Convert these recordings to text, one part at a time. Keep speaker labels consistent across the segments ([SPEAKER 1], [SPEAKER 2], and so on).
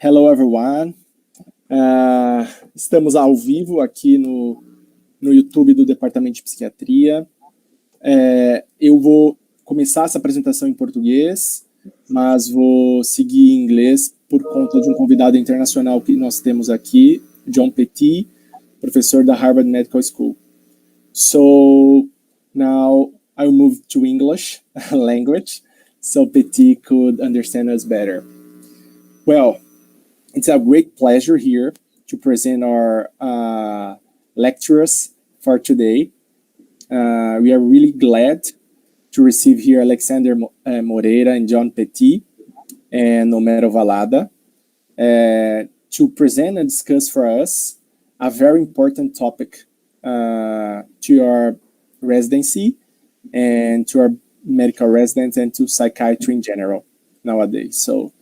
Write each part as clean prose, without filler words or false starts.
[SPEAKER 1] Hello, everyone. Estamos ao vivo aqui no YouTube do Departamento de Psiquiatria. Eu vou começar essa apresentação em português, mas vou seguir em inglês por conta de um convidado internacional que nós temos aqui, John Petit, professor da Harvard Medical School. So now I'll move to English language, so Petit could understand us better. Well, it's a great pleasure here to present our lecturers for today. We are really glad to receive here Alexander Moreira and John Petit and Homero Valada to present and discuss for us a very important topic to your residency and to our medical residents and to psychiatry in general nowadays. So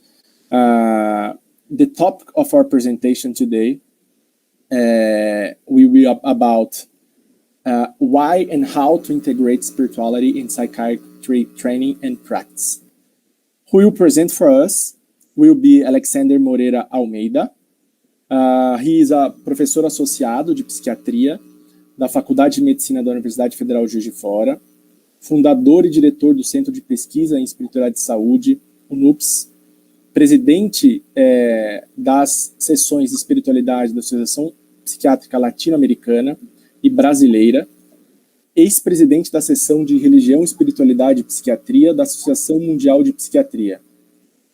[SPEAKER 1] the topic of our presentation today will be about why and how to integrate spirituality in psychiatry training and practice. Who will present for us will be Alexander Moreira-Almeida. He is a professor associado de psiquiatria da Faculdade de Medicina da Universidade Federal de Juiz de Fora, fundador e diretor do Centro de Pesquisa em Espiritualidade e Saúde, UNUPS, presidente das Seções de Espiritualidade da Associação Psiquiátrica Latino-Americana e Brasileira, ex-presidente da Seção de Religião, Espiritualidade e Psiquiatria da Associação Mundial de Psiquiatria,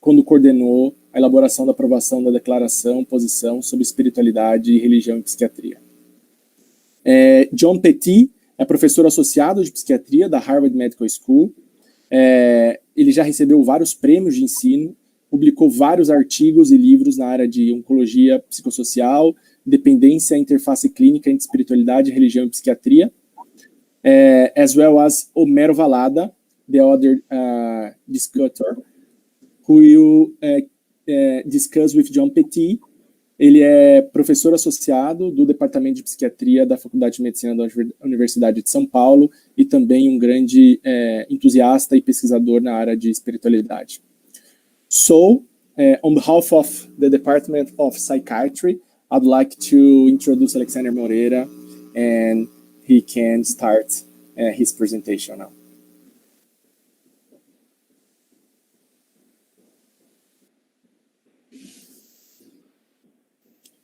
[SPEAKER 1] quando coordenou a elaboração da aprovação da Declaração, Posição, sobre Espiritualidade, Religião e Psiquiatria. John Petit é professor associado de Psiquiatria da Harvard Medical School. Ele já recebeu vários prêmios de ensino, publicou vários artigos e livros na área de oncologia psicossocial, dependência, interface clínica entre espiritualidade, religião e psiquiatria, as well as Homero Valada, the other discussor, who will discuss with John Petit. Ele é professor associado do Departamento de Psiquiatria da Faculdade de Medicina da Universidade de São Paulo e também um grande entusiasta e pesquisador na área de espiritualidade. So, on behalf of the Department of Psychiatry, I'd like to introduce Alexander Moreira, and he can start his presentation now.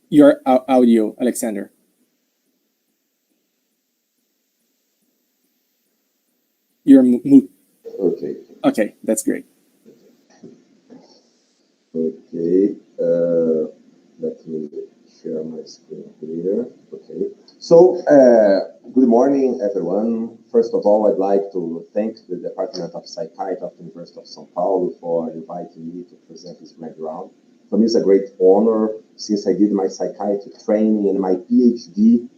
[SPEAKER 1] Your audio, Alexander. You're mute.
[SPEAKER 2] Okay.
[SPEAKER 1] Okay, that's great.
[SPEAKER 2] Okay, let me share my screen here. Okay, so good morning, everyone. First of all, I'd like to thank the Department of Psychiatry of the University of São Paulo for inviting me to present this background. For me, it's a great honor since I did my psychiatry training and my PhD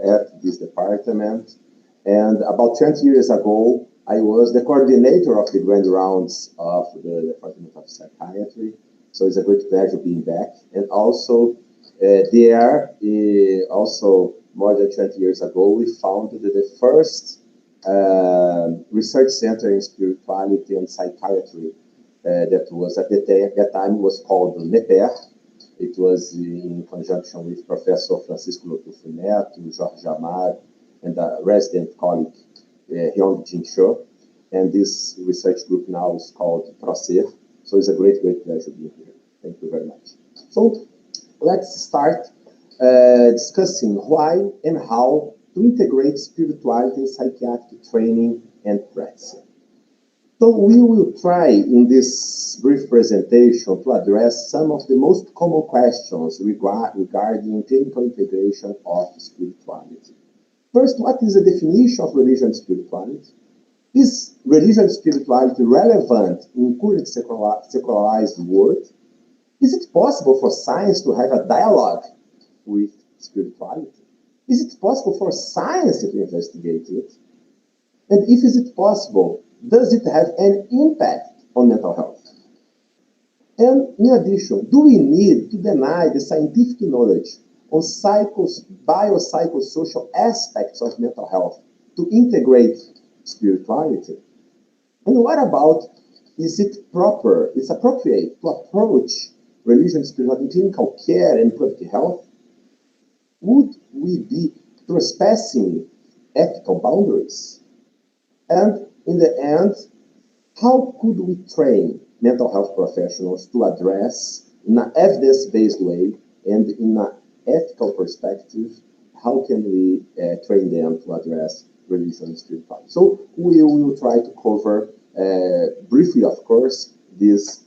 [SPEAKER 2] at this department. And about 20 years ago, I was the coordinator of the grand rounds of the Department of Psychiatry. So it's a great pleasure being back. And also, also more than 20 years ago, we founded the first research center in spirituality and psychiatry that was at that time was called NEPER. It was in conjunction with Professor Francisco Lotufo Neto, Jorge Amar, and a resident colleague, Hyung Jin Cho. And this research group now is called PROCER. So it's a great pleasure being here. Thank you very much. So let's start discussing why and how to integrate spirituality in psychiatric training and practice. So we will try in this brief presentation to address some of the most common questions regarding clinical integration of spirituality. First, what is the definition of religion and spirituality? Is religion and spirituality relevant in current secularized world? Is it possible for science to have a dialogue with spirituality? Is it possible for science to investigate it? And if is it possible, does it have an impact on mental health? And in addition, do we need to deny the scientific knowledge on biopsychosocial aspects of mental health to integrate spirituality? And what about, is it proper, it's appropriate to approach religion and spirituality in clinical care and public health, would we be trespassing ethical boundaries? And in the end, how could we train mental health professionals to address in an evidence-based way and in an ethical perspective, how can we train them to address religion and spirituality? So we will try to cover briefly, of course, this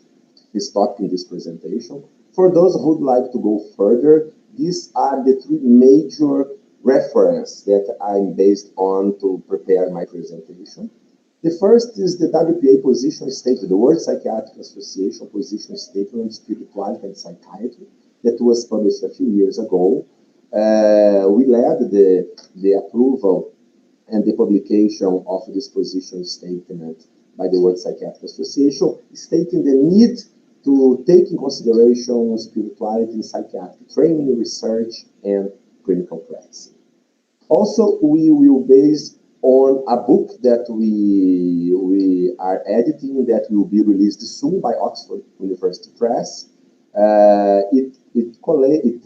[SPEAKER 2] topic in this presentation. For those who would like to go further, these are the three major references that I'm based on to prepare my presentation. The first is the WPA Position Statement, the World Psychiatric Association Position Statement on Spirituality and Psychiatry, that was published a few years ago. We led the approval and the publication of this position statement by the World Psychiatric Association, stating the need to take in consideration spirituality in psychiatric training, research, and clinical practice. Also, we will base on a book that we are editing that will be released soon by Oxford University Press. It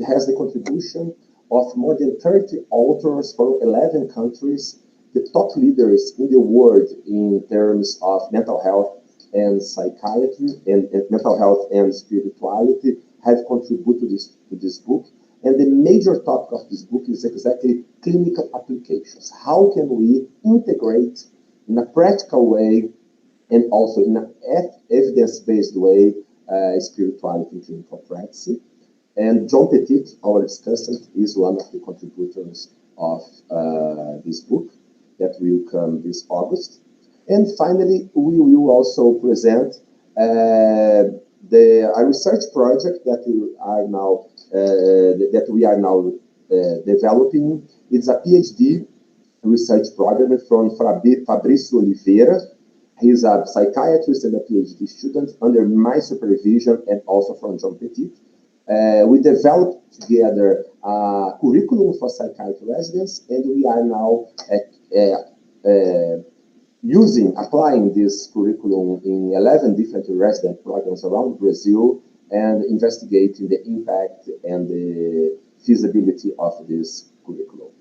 [SPEAKER 2] has the contribution of more than 30 authors from 11 countries, the top leaders in the world in terms of mental health and psychiatry and mental health and spirituality have contributed to this book. And the major topic of this book is exactly clinical applications. How can we integrate in a practical way and also in an evidence-based way spirituality in clinical practice? And John Petit, our discussant, is one of the contributors of this book that will come this August. And finally, we will also present a research project that we are now developing. It's a PhD research program from Fabrício Oliveira. He's a psychiatrist and a PhD student under my supervision and also from John Petit. We developed together a curriculum for psychiatry residents, and we are now applying this curriculum in 11 different resident programs around Brazil and investigating the impact and the feasibility of this curriculum.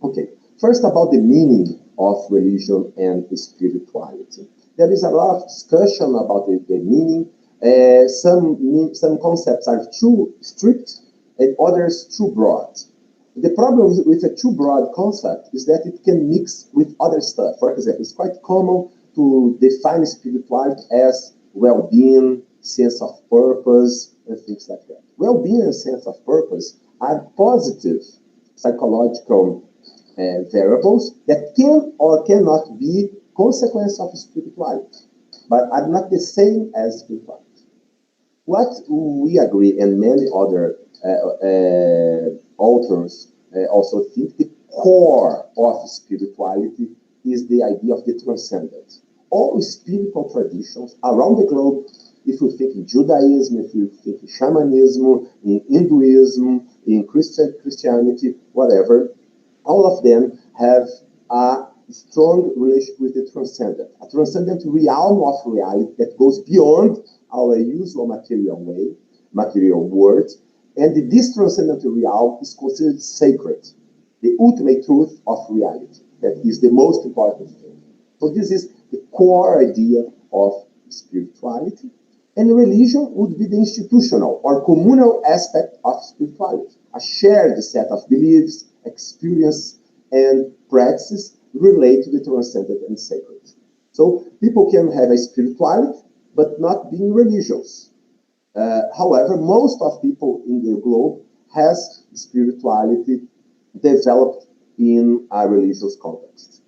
[SPEAKER 2] Okay, first about the meaning of religion and spirituality. There is a lot of discussion about the meaning. Some concepts are too strict and others too broad. The problem with a too broad concept is that it can mix with other stuff. For example, it's quite common to define spirituality as well-being, sense of purpose, and things like that. Well-being and sense of purpose are positive psychological variables that can or cannot be consequence of spirituality, but are not the same as spirituality. What we agree, and many other authors also think, the core of spirituality is the idea of the transcendent. All spiritual traditions around the globe, if you think in Judaism, if you think in shamanism, in Hinduism, in Christianity, whatever, all of them have a strong relationship with the transcendent, a transcendent realm of reality that goes beyond our usual material world, and this transcendent realm is considered sacred, the ultimate truth of reality. That is the most important thing. So this is the core idea of spirituality, and religion would be the institutional or communal aspect of spirituality, a shared set of beliefs, experience, and practices relate to the transcendent and sacred. So people can have a spirituality, but not being religious. However, most of people in the globe has spirituality developed in a religious context.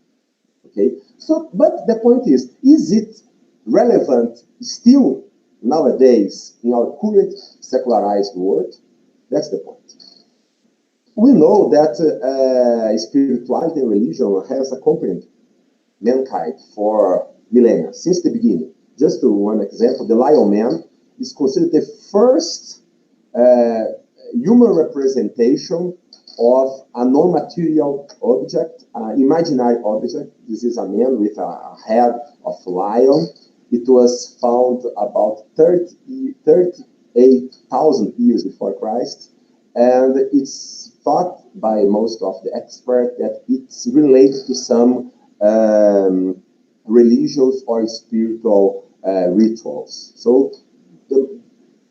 [SPEAKER 2] Okay, so but the point is it relevant still nowadays in our current secularized world? That's the point. We know that spirituality and religion has accompanied mankind for millennia, since the beginning. Just one example, the lion man is considered the first human representation of a non-material object, an imaginary object. This is a man with a head of lion. It was found about 30 8,000 years before Christ, and it's thought by most of the experts that it's related to some religious or spiritual rituals. So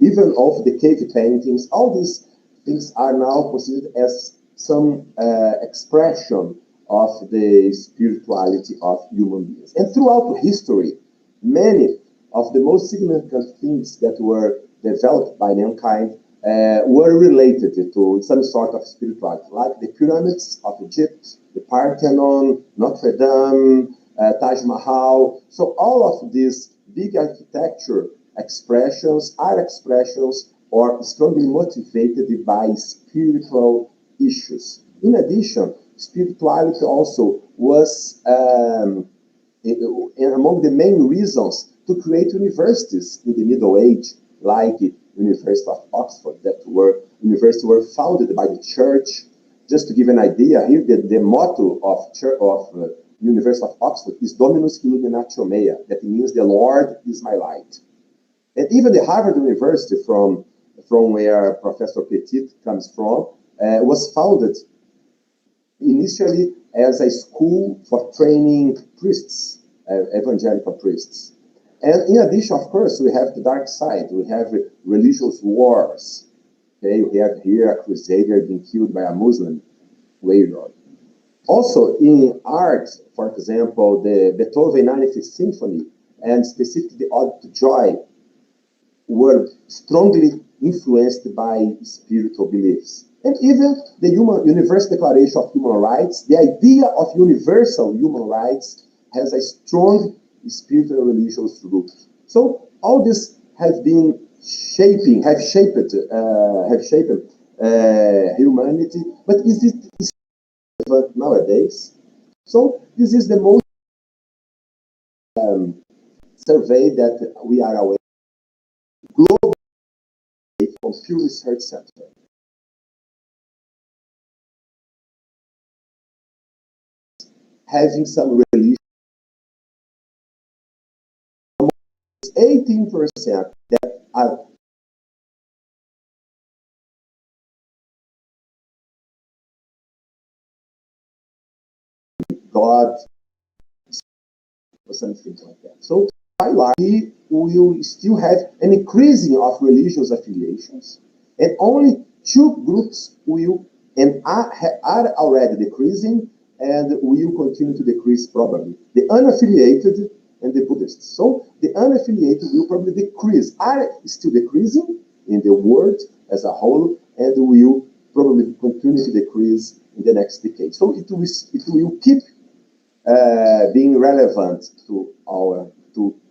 [SPEAKER 2] even of the cave paintings, all these things are now considered as some expression of the spirituality of human beings. And throughout history, many of the most significant things that were developed by mankind were related to some sort of spirituality, like the pyramids of Egypt, the Parthenon, Notre Dame, Taj Mahal. So all of these big architecture expressions are expressions or strongly motivated by spiritual issues. In addition, spirituality also was among the main reasons to create universities in the Middle Age, like University of Oxford, universities were founded by the church. Just to give an idea here, the motto of University of Oxford is Dominus Illuminatio Mea, that means the Lord is my light. And even the Harvard University, from where Professor Petit comes from, was founded initially as a school for training priests, evangelical priests. And in addition, of course, we have the dark side. We have religious wars. Okay, we have here a crusader being killed by a Muslim warrior. Also, in art, for example, the Beethoven 95th Symphony, and specifically the Ode to Joy, were strongly influenced by spiritual beliefs. And even the Universal Declaration of Human Rights, the idea of universal human rights has a strong spiritual religious root. So all this have been shaped humanity, but is it relevant nowadays? So this is the most survey that we are aware of, global from Pew Research Center. Having some religion, 18% that are God or something like that. So by large, we will still have an increasing of religious affiliations, and only two groups will and are already decreasing and will continue to decrease probably: the unaffiliated and the Buddhists. So the unaffiliated will probably decrease, are still decreasing in the world as a whole, and will probably continue to decrease in the next decade. So it will keep being relevant to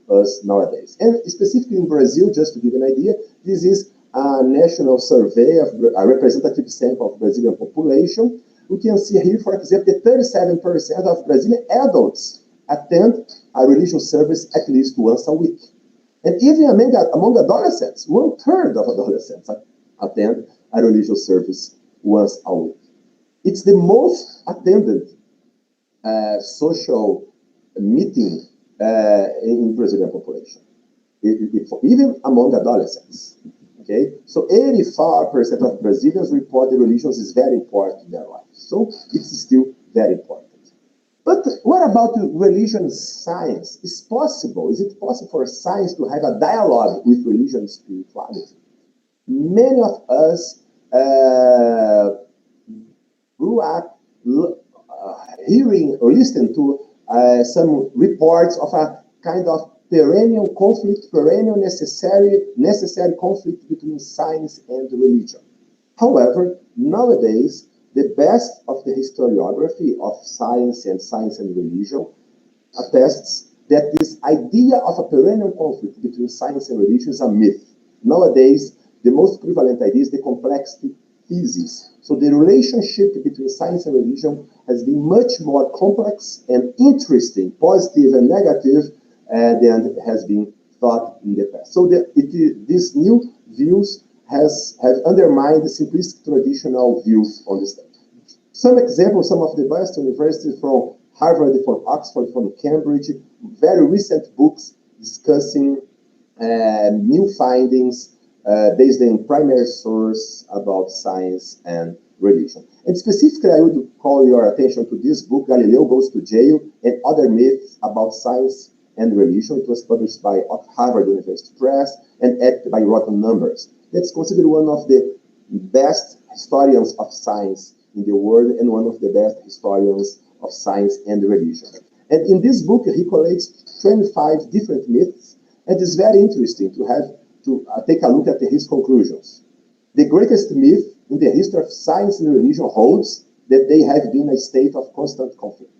[SPEAKER 2] us nowadays. And specifically in Brazil, just to give an idea, this is a national survey of a representative sample of Brazilian population. We can see here, for example, that 37% of Brazilian adults attend a religious service at least once a week. And even among adolescents, 1/3 of adolescents attend a religious service once a week. It's the most attended social meeting in Brazilian population, even among adolescents. Okay, so 84% of Brazilians report the religion is very important in their lives. So it's still very important. But what about religion science? Is it possible for science to have a dialogue with religion and spirituality? Many of us grew up hearing or listening to some reports of a kind of perennial necessary conflict between science and religion. However, nowadays, the best of the historiography of science and religion attests that this idea of a perennial conflict between science and religion is a myth. Nowadays, the most prevalent idea is the complexity thesis. So the relationship between science and religion has been much more complex and interesting, positive and negative, than has been thought in the past. So these new views have undermined the simplistic traditional views on this topic. Some examples, some of the best universities from Harvard, from Oxford, from Cambridge, very recent books discussing new findings based on primary source about science and religion. And specifically, I would call your attention to this book, Galileo Goes to Jail and Other Myths About Science and Religion. It was published by Harvard University Press and edited by Rotten Numbers. That's considered one of the best historians of science in the world and one of the best historians of science and religion. And in this book, he collates 25 different myths, and it's very interesting to have to take a look at his conclusions. The greatest myth in the history of science and religion holds that they have been a state of constant conflict.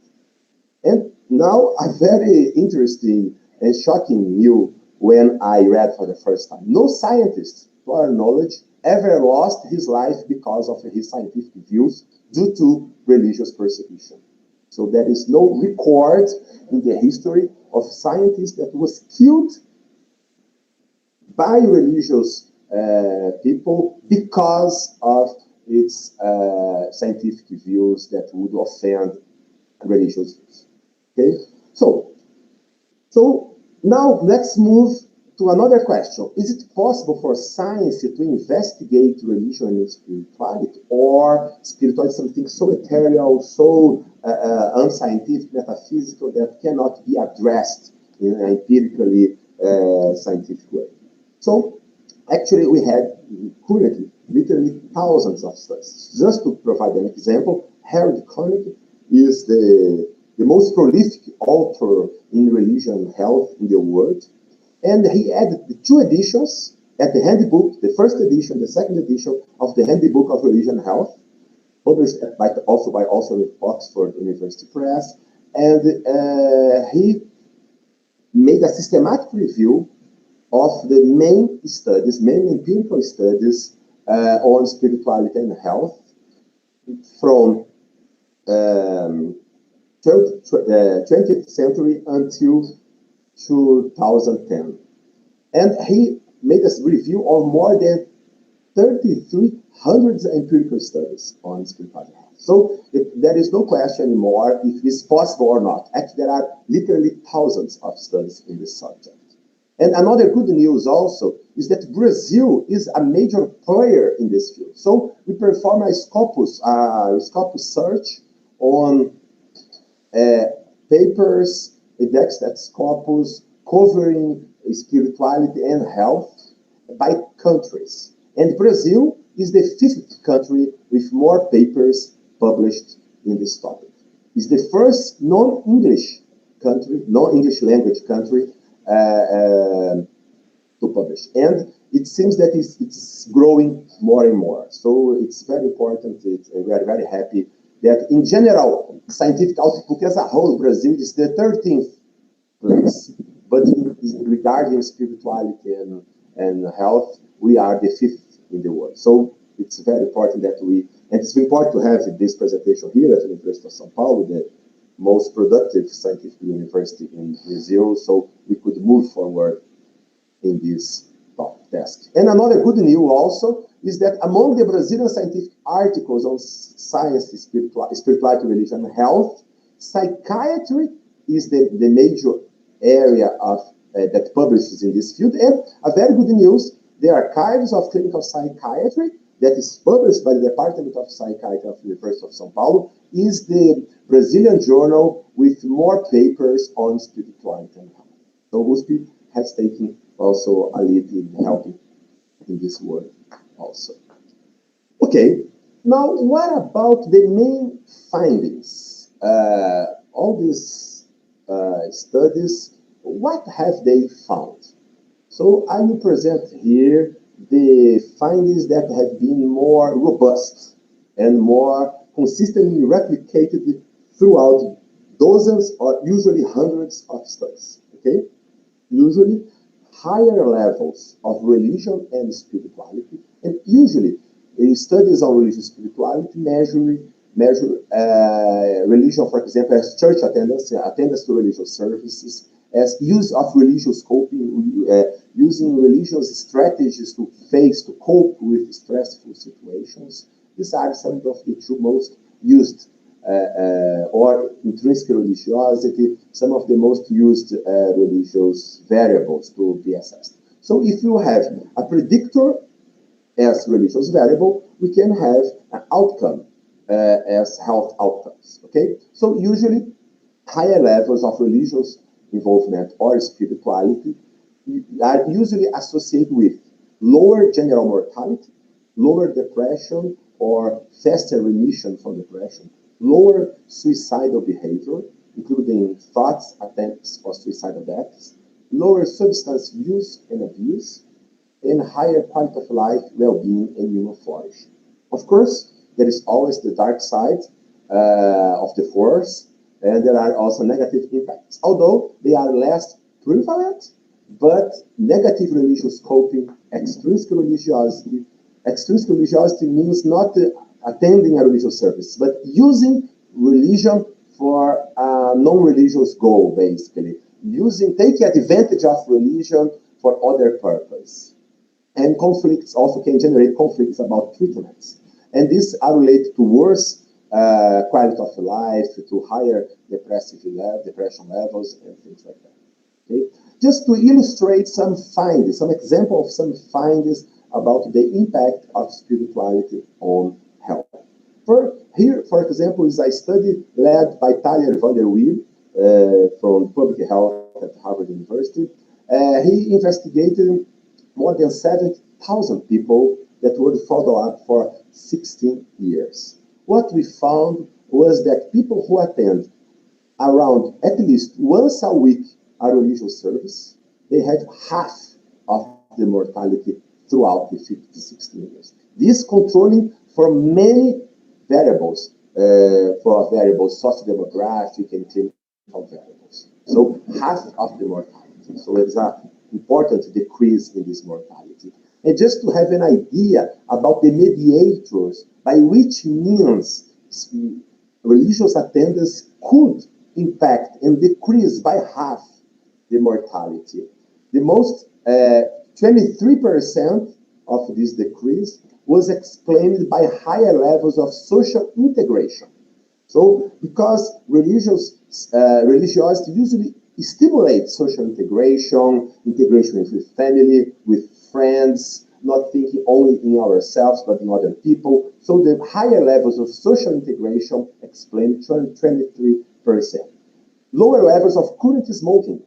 [SPEAKER 2] And now a very interesting and shocking news when I read for the first time. No scientist, to our knowledge, ever lost his life because of his scientific views due to religious persecution. So there is no record in the history of scientists that was killed by religious people because of its scientific views that would offend religious views. Okay, so now let's move to another question. Is it possible for science to investigate religion and spirituality, or spirituality something so ethereal, so unscientific, metaphysical, that cannot be addressed in an empirically scientific way? So actually we had currently literally thousands of studies. Just to provide an example, Harold Koenig is the most prolific author in religion and health in the world. And he added the 2 editions at the handbook, the first edition, the second edition of the Handbook of Religion and Health, published by Oxford University Press. And he made a systematic review of the main studies, main empirical studies on spirituality and health from 20th century until 2010. And he made a review of more than 3,300 empirical studies on spirituality. So there is no question anymore if it's possible or not. Actually, there are literally thousands of studies in this subject. And another good news also is that Brazil is a major player in this field. So we perform a Scopus search on papers, indexed at Scopus, covering spirituality and health by countries. And Brazil is the 5th country with more papers published in this topic. It's the first non-English country, non-English language country to publish. And it seems that it's growing more and more. So it's very important. We are very happy that in general, scientific output as a whole, Brazil is the 13th place. But regarding spirituality and health, we are the 5th in the world. So it's very important that and it's important to have this presentation here at the University of São Paulo, the most productive scientific university in Brazil, so we could move forward in this task. And another good news also is that among the Brazilian scientific articles on science, spirituality, religion, and health, psychiatry is the major area that publishes in this field. And a very good news, the Archives of Clinical Psychiatry, that is published by the Department of Psychiatry of the University of São Paulo, is the Brazilian journal with more papers on spirituality and health. So USP has taken also a lead in helping in this work also. Okay, now what about the main findings? All these studies, what have they found? So I will present here the findings that have been more robust and more consistently replicated throughout dozens or usually hundreds of studies. Okay, usually higher levels of religion and spirituality, and usually studies on religious spirituality measure religion, for example, as church attendance to religious services, as use of religious coping, using religious strategies to cope with stressful situations. These are some of the 2 most used, or intrinsic religiosity, some of the most used religious variables to be assessed. So if you have a predictor as religious variable, we can have an outcome as health outcomes, okay? So usually higher levels of religious involvement or spirituality are usually associated with lower general mortality, lower depression or faster remission from depression, lower suicidal behavior, including thoughts, attempts, or suicidal deaths, lower substance use and abuse, and higher quality of life, well-being, and human flourishing. Of course, there is always the dark side of the force, and there are also negative impacts, although they are less prevalent, but negative religious coping, extrinsic religiosity. Extrinsic religiosity means not attending a religious service, but using religion for a non-religious goal, basically. Taking advantage of religion for other purpose. And conflicts also can generate conflicts about treatments. And these are related to worse quality of life, to higher depression levels, and things like that. Okay? Just to illustrate some findings, some example of some findings about the impact of spirituality on health. Here, for example, is a study led by Tyler van der Wiel from Public Health at Harvard University. He investigated more than 7,000 people that were followed up for 16 years. What we found was that people who attend around at least once a week a religious service, they had half of the mortality throughout the 16 years. This controlling for many variables, socio-demographic and clinical variables. So half of the mortality. So it's an important decrease in this mortality. And just to have an idea about the mediators by which means religious attendance could impact and decrease by half the mortality. The most 23% of this decrease was explained by higher levels of social integration. So, because religiosity usually stimulates social integration with family, with friends, not thinking only in ourselves, but in other people. So the higher levels of social integration explain 23%. Lower levels of current smoking,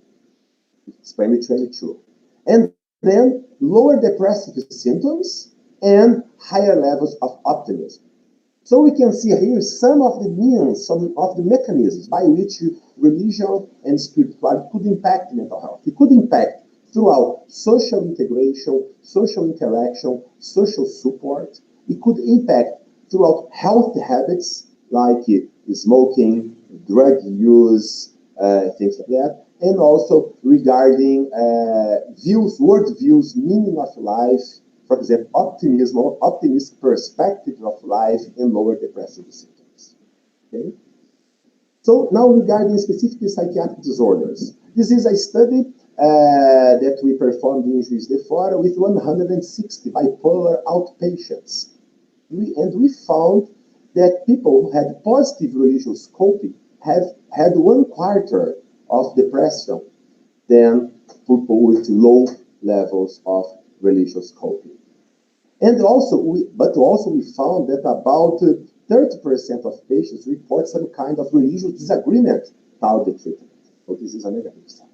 [SPEAKER 2] explain 22%. And then lower depressive symptoms and higher levels of optimism. So we can see here some of the means, some of the mechanisms by which religion and spirituality could impact mental health. It could impact throughout social integration, social interaction, social support. It could impact throughout health habits like smoking, drug use, things like that, and also regarding world views, meaning of life, for example, optimism or optimistic perspective of life and lower depressive symptoms. Okay? So now regarding specifically psychiatric disorders. This is a study that we performed in Juiz de Fora with 160 bipolar outpatients. We found that people who had positive religious coping have had 1/4 of depression than people with low levels of religious coping. And also we found that about 30% of patients report some kind of religious disagreement about the treatment. So this is a negative side.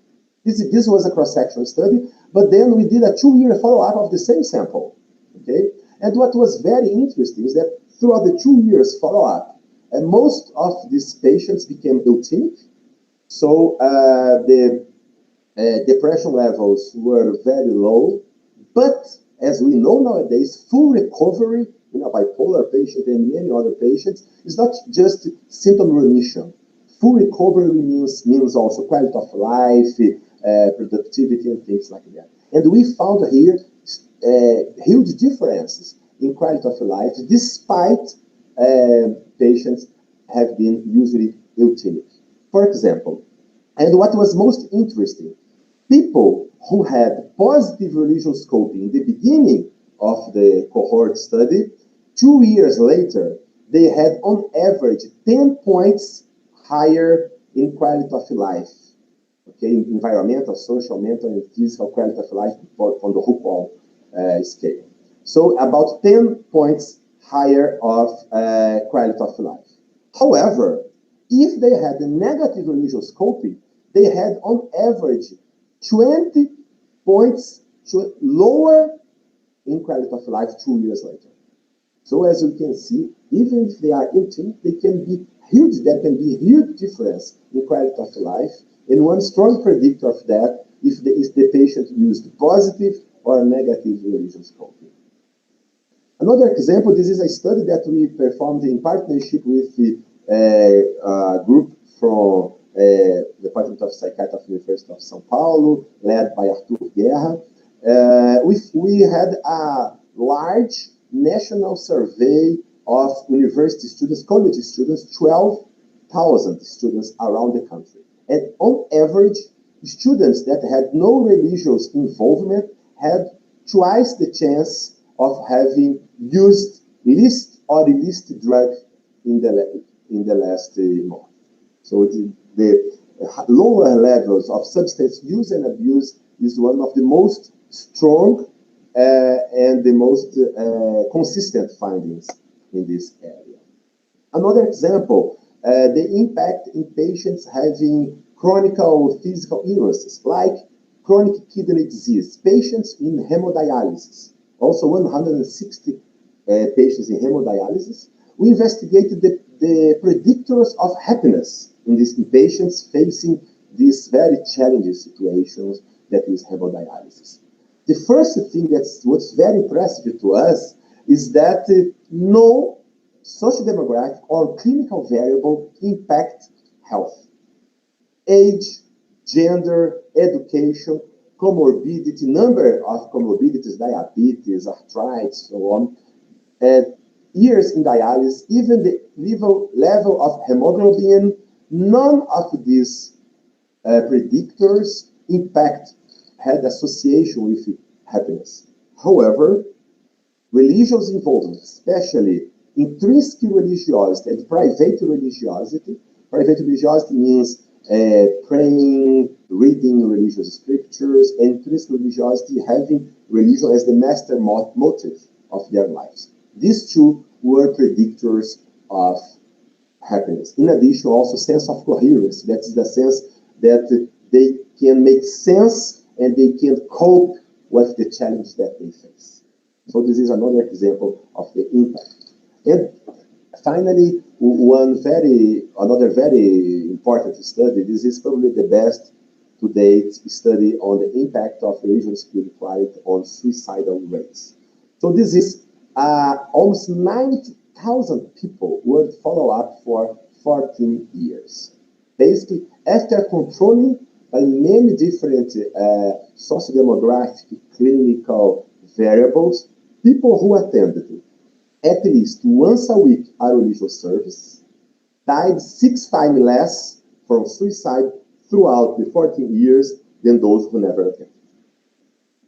[SPEAKER 2] This was a cross-sectional study, but then we did a 2-year follow-up of the same sample. Okay? And what was very interesting is that throughout the 2 years follow-up, most of these patients became euthymic. So the depression levels were very low, but as we know nowadays, full recovery in a bipolar patient and many other patients is not just symptom remission. Full recovery means also quality of life, productivity, and things like that. And we found here huge differences in quality of life, despite patients have been usually euthymic. For example, and what was most interesting, people who had positive religious coping in the beginning of the cohort study, 2 years later, they had on average 10 points higher in quality of life Okay, environmental, social, mental, and physical quality of life on the RUPOL scale. So about 10 points higher of quality of life. However, if they had a negative religious coping, they had on average 20 points lower in quality of life 2 years later. So as you can see, even if they are 18, they can be huge. There can be a huge difference in quality of life. And one strong predictor of that is the patient used positive or negative religious coping. Another example, this is a study that we performed in partnership with the group from the Department of Psychiatry of the University of São Paulo, led by Arthur Guerra. We had a large national survey of university students, college students, 12,000 students around the country. And on average, students that had no religious involvement had twice the chance of having used least or illicit drug in the last month. So the lower levels of substance use and abuse is one of the most strong and the most consistent findings in this area. Another example, the impact in patients having chronic physical illnesses, like chronic kidney disease, patients in hemodialysis, also 160 patients in hemodialysis. We investigated the predictors of happiness in these patients facing these very challenging situations that is hemodialysis. The first thing what's very impressive to us is that no socio-demographic or clinical variable impact health. Age, gender, education, comorbidity, number of comorbidities, diabetes, arthritis, so on, years in dialysis, even the level of hemoglobin, none of these predictors had association with happiness. However, religious involvement, especially intrinsic religiosity and private religiosity means praying, reading religious scriptures, and intrinsic religiosity having religion as the master motive of their lives. These two were predictors of happiness. In addition, also sense of coherence. That is the sense that they can make sense and they can cope with the challenge that they face. So this is another example of the impact. And finally, another very important study. This is probably the best to date study on the impact of religion spirituality on suicidal rates. So this is almost 90,000 people were followed up for 14 years. Basically, after controlling by many different socio-demographic, clinical variables, people who attended at least once a week a religious service died 6 times less from suicide throughout the 14 years than those who never attended.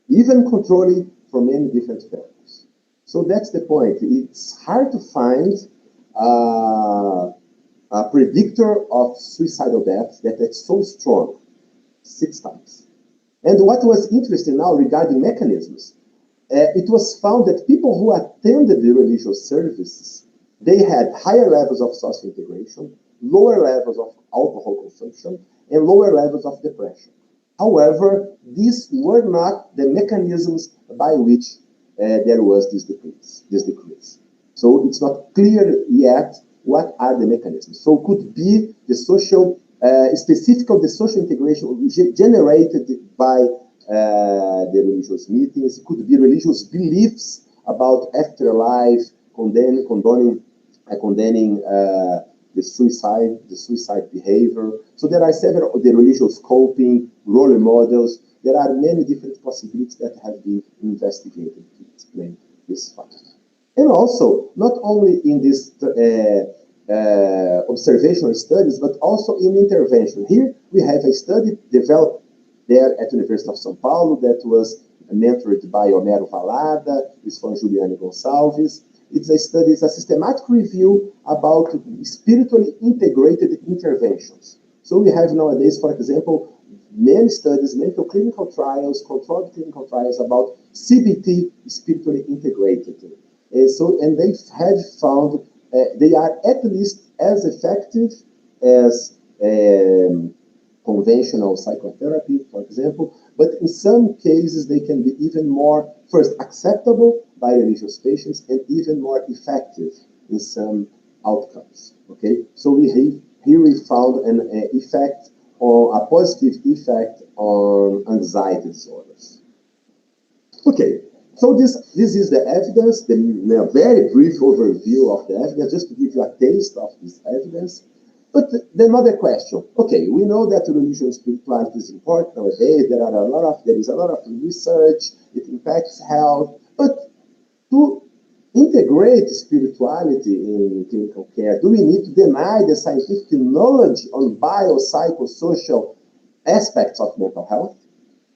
[SPEAKER 2] Even controlling from many different variables. So that's the point. It's hard to find a predictor of suicidal death that's so strong, 6 times. And what was interesting now regarding mechanisms, it was found that people who attended the religious services, they had higher levels of social integration, lower levels of alcohol consumption, and lower levels of depression. However, these were not the mechanisms by which there was this decrease. So it's not clear yet what are the mechanisms. So it could be the social, specifically the social integration generated by the religious meetings. It could be religious beliefs about afterlife, condoning the suicide behavior. So there are several the religious coping, role models. There are many different possibilities that have been investigated to explain this fact. And also, not only in these observational studies, but also in intervention. Here we have a study developed there at the University of São Paulo that was mentored by Homero Valada, is from Juliane Gonçalves. It's a study, it's a systematic review about spiritually integrated interventions. So we have nowadays, for example, many studies, many clinical trials, controlled clinical trials about CBT, spiritually integrated. And they have found they are at least as effective as conventional psychotherapy, for example, but in some cases they can be even more, first, acceptable by religious patients and even more effective in some outcomes, okay? So here we found an effect, or a positive effect on anxiety disorders. Okay, so this is the evidence, the very brief overview of the evidence, just to give you a taste of this evidence. But the another question, okay, we know that religion and spirituality is important nowadays. There is a lot of research, it impacts health, but to integrate spirituality in clinical care, do we need to deny the scientific knowledge on biopsychosocial aspects of mental health?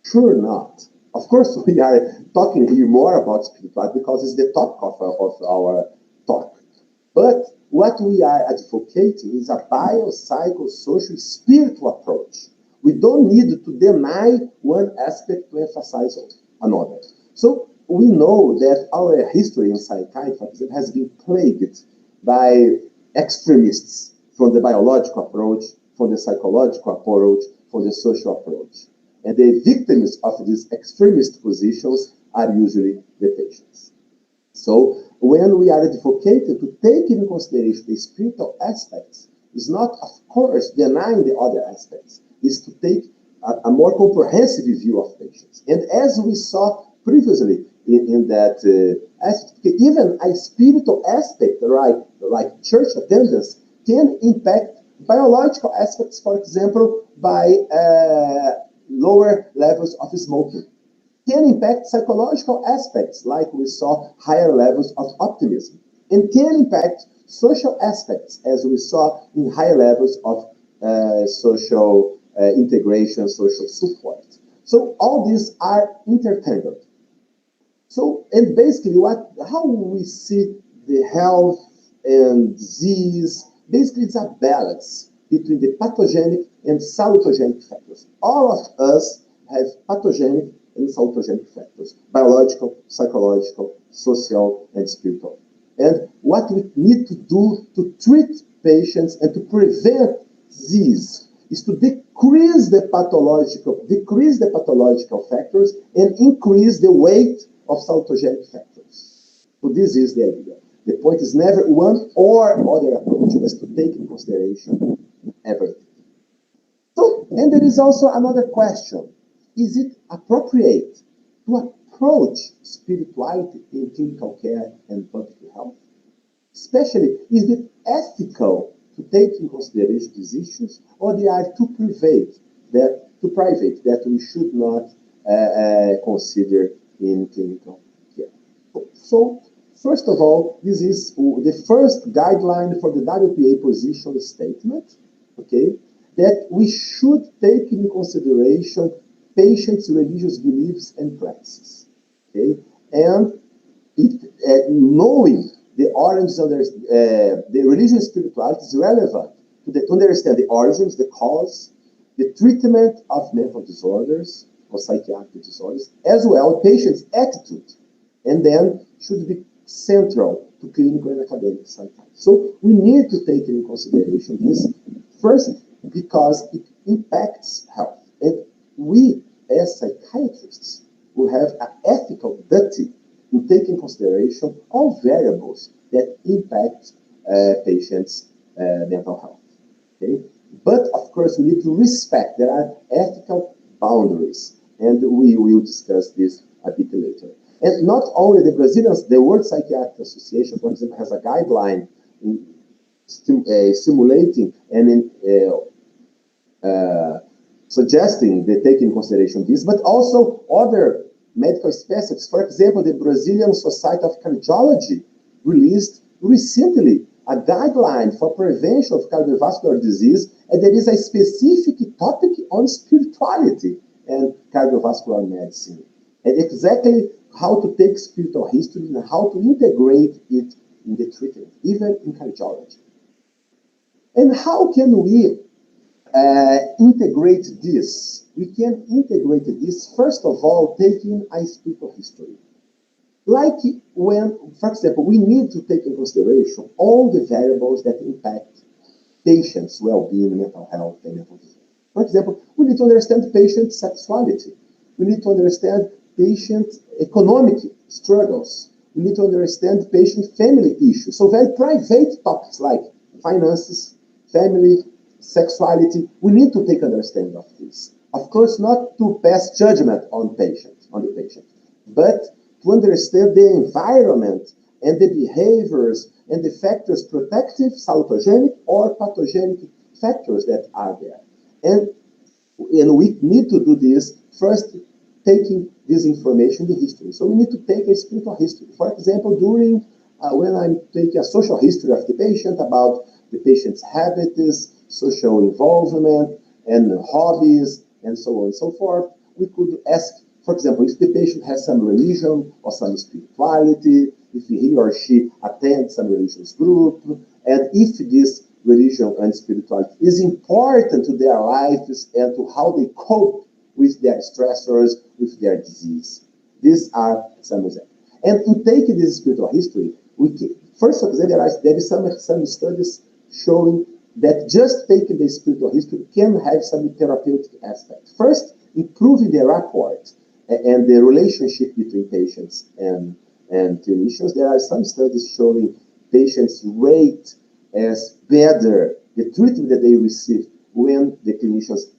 [SPEAKER 2] Sure not. Of course, we are talking here more about spirituality because it's the topic of our talk. But what we are advocating is a biopsychosocial spiritual approach. We don't need to deny one aspect to emphasize another. So we know that our history in psychiatry, for example, has been plagued by extremists from the biological approach, from the psychological approach, from the social approach. And the victims of these extremist positions are usually the patients. So when we are advocating to take into consideration the spiritual aspects, is not, of course, denying the other aspects, is to take a more comprehensive view of patients. And as we saw previously in that aspect, even a spiritual aspect, like church attendance, can impact biological aspects, for example, by lower levels of smoking. Can impact psychological aspects, like we saw higher levels of optimism, and can impact social aspects, as we saw in higher levels of social integration, social support. So all these are intertangled. So, and basically, how we see the health and disease, basically it's a balance between the pathogenic and salutogenic factors. All of us have pathogenic and salutogenic factors: biological, psychological, social, and spiritual. And what we need to do to treat patients and to prevent disease is to decrease the pathological factors and increase the weight of salutogenic factors. So this is the idea. The point is never one or other approach, but to take in consideration everything. So, and there is also another question. Is it appropriate to approach spirituality in clinical care and public health? Especially, is it ethical to take in consideration these issues, or they are too private that we should not consider in clinical care? So, first of all, this is the first guideline for the WPA position statement, okay, that we should take in consideration patients' religious beliefs and practices, okay, and knowing the origins of the religion and spirituality is relevant to understand the origins, the cause, the treatment of mental disorders or psychiatric disorders, as well patients' attitude, and then should be central to clinical and academic psychiatry. So we need to take into consideration this first because it impacts health, and we as psychiatrists will have an ethical duty to take in consideration all variables that impact patients' mental health. Okay? But of course, we need to respect there are ethical boundaries, and we will discuss this a bit later. And not only the World Psychiatric Association, for example, has a guideline in stimulating and suggesting they take in consideration this, but also other medical specialists. For example, the Brazilian Society of Cardiology released recently a guideline for prevention of cardiovascular disease, and there is a specific topic on spirituality and cardiovascular medicine, and exactly how to take spiritual history and how to integrate it in the treatment, even in cardiology. And how can we integrate this? We can integrate this, first of all, taking a spiritual history. Like when, for example, we need to take in consideration all the variables that impact patients' well-being, mental health, and mental health. For example, we need to understand patient sexuality. We need to understand patient economic struggles. We need to understand patient family issues. So very private topics like finances, family, sexuality. We need to take understanding of this. Of course, not to pass judgment on the patient, but to understand the environment and the behaviors and the factors, protective, salutogenic, or pathogenic factors that are there. And we need to do this first, taking this information, the history. So we need to take a spiritual history. For example, during when I'm taking a social history of the patient about the patient's habits, social involvement, and hobbies, and so on and so forth, we could ask, for example, if the patient has some religion or some spirituality, if he or she attends some religious group, and if this religion and spirituality is important to their lives and to how they cope with their stressors, with their disease. These are some examples. And in taking this spiritual history, first of all, there is some studies showing that just taking the spiritual history can have some therapeutic aspect. First, improving the rapport and the relationship between patients and clinicians. There are some studies showing patients rate as better the treatment that they receive when the clinicians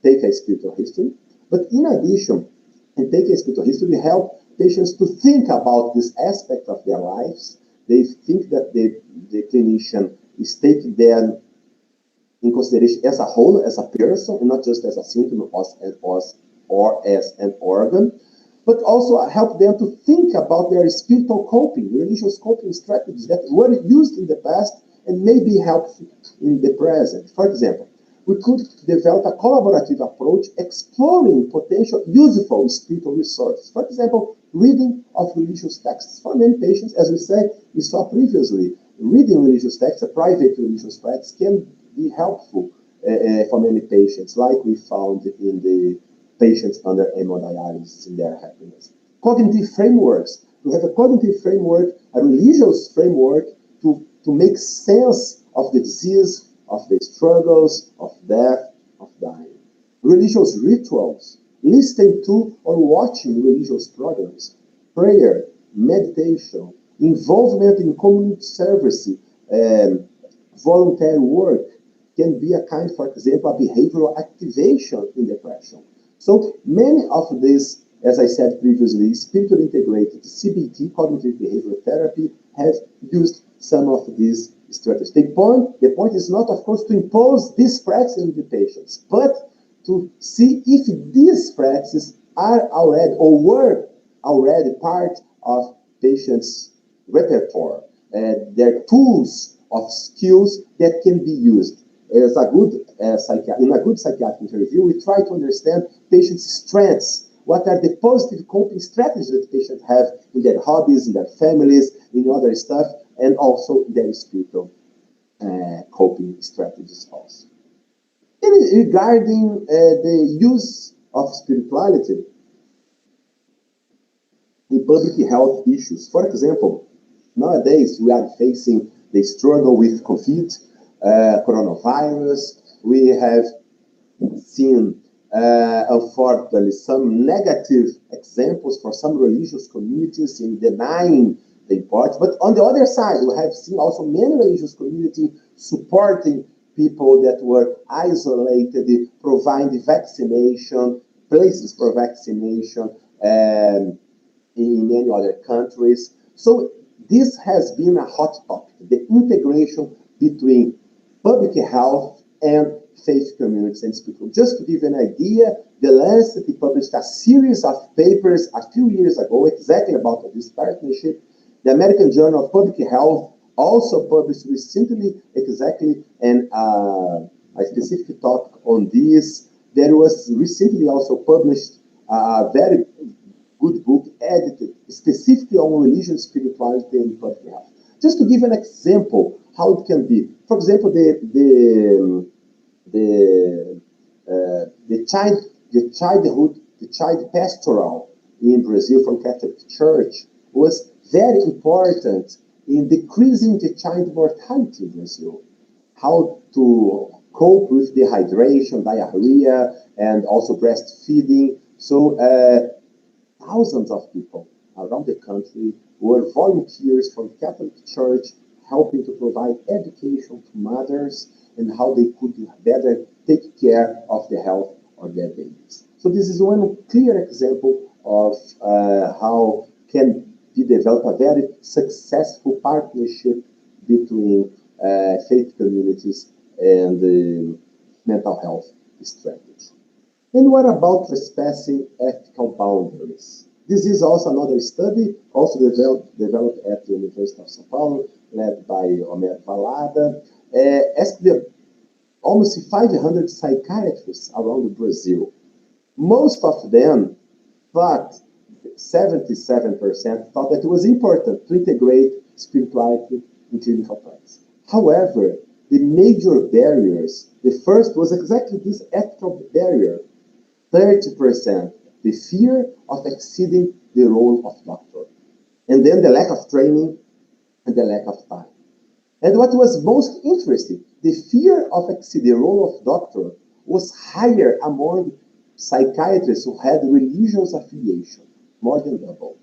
[SPEAKER 2] take a spiritual history. But in addition, in taking a spiritual history, help patients to think about this aspect of their lives. They think that the clinician is taking them in consideration as a whole, as a person, and not just as a symptom or as an organ, but also help them to think about their spiritual coping, religious coping strategies that were used in the past and may be helpful in the present. For example, we could develop a collaborative approach exploring potential useful spiritual resources. For example, reading of religious texts. For many patients, as we saw previously, reading religious texts, a private religious text, can be helpful for many patients, like we found in the patients under hemodialysis in their happiness. Cognitive frameworks. We have a cognitive framework, a religious framework to make sense of the disease, of the struggles, of death, of dying. Religious rituals, listening to or watching religious programs, prayer, meditation, involvement in community service, voluntary work can be a kind, for example, a behavioral activation in depression. So many of these, as I said previously, spiritually integrated CBT, cognitive behavioral therapy, have used some of these strategies. The point is not, of course, to impose these practices on the patients, but to see if these practices are already or were already part of patients' repertoire, their tools of skills that can be used. As a good in a good psychiatric interview, we try to understand patients' strengths. What are the positive coping strategies that patients have in their hobbies, in their families, in other stuff, and also their spiritual coping strategies also. Regarding the use of spirituality in public health issues. For example, nowadays we are facing the struggle with COVID, coronavirus. We have seen, unfortunately, some negative examples for some religious communities in denying the importance. But on the other side, we have seen also many religious communities supporting people that were isolated, providing vaccination, places for vaccination in many other countries. So this has been a hot topic, the integration between public health and faith communities and spiritual. Just to give you an idea, the Lancet published a series of papers a few years ago exactly about this partnership. The American Journal of Public Health also published recently exactly a specific talk on this. There was recently also published a very good book edited specifically on religion, spirituality, and public health. Just to give an example how it can be. For example, the child pastoral in Brazil from Catholic Church was very important in decreasing the child mortality in Brazil. How to cope with dehydration, diarrhea, and also breastfeeding. So thousands of people around the country were volunteers from the Catholic Church helping to provide education to mothers and how they could better take care of the health of their babies. So this is one clear example of how can be developed a very successful partnership between faith communities and the mental health strategy. And what about trespassing ethical boundaries? This is also another study, also developed at the University of São Paulo, led by Omer Valada, asked almost 500 psychiatrists around Brazil. Most of them thought, 77% thought that it was important to integrate spirituality in clinical practice. However, the major barriers, the first was exactly this ethical barrier. 30%, the fear of exceeding the role of doctor. And then the lack of training and the lack of time. And what was most interesting, the fear of exceeding the role of doctor was higher among psychiatrists who had religious affiliation, more than double.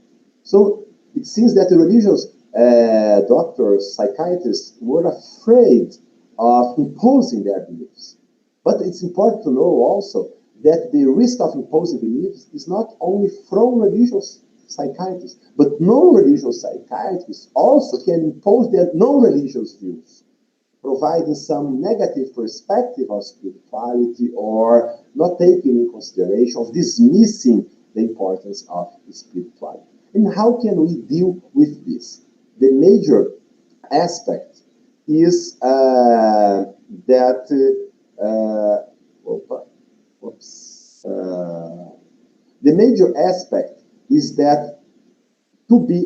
[SPEAKER 2] So it seems that the religious doctors, psychiatrists were afraid of imposing their beliefs. But it's important to know also that the risk of imposing beliefs is not only from religious psychiatrists, but non-religious psychiatrists also can impose their non-religious views, providing some negative perspective of spirituality or not taking in consideration, of dismissing the importance of spirituality. And how can we deal with this? The major aspect is the major aspect is that to be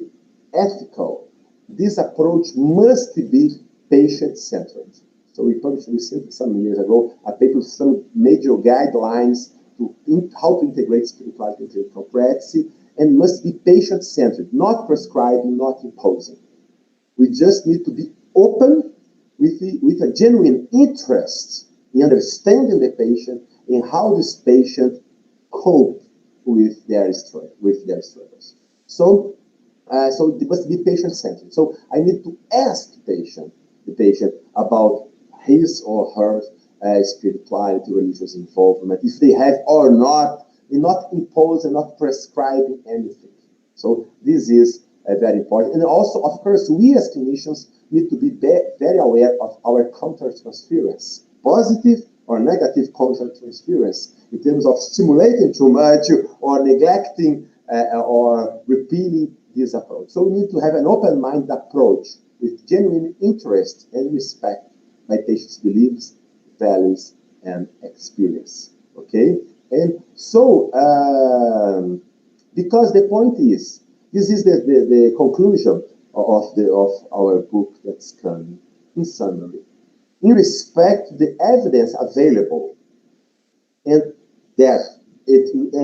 [SPEAKER 2] ethical, this approach must be patient-centered. So we published some years ago a paper with some major guidelines to how to integrate spirituality in clinical practice, and must be patient-centered, not prescribing, not imposing. We just need to be open with a genuine interest in understanding the patient and how this patient cope with their struggles. So it must be patient-centered. So I need to ask the patient about his or her spirituality, religious involvement, if they have or not, and not impose and not prescribing anything. So this is very important. And also, of course, we as clinicians need to be very aware of our countertransference, positive or negative countertransference, in terms of stimulating too much or neglecting or repealing this approach. So we need to have an open-minded approach with genuine interest and respect by patients' beliefs, values, and experience. Okay? And so, because the point is, this is the conclusion of our book that's coming. In summary, in respect to the evidence available, and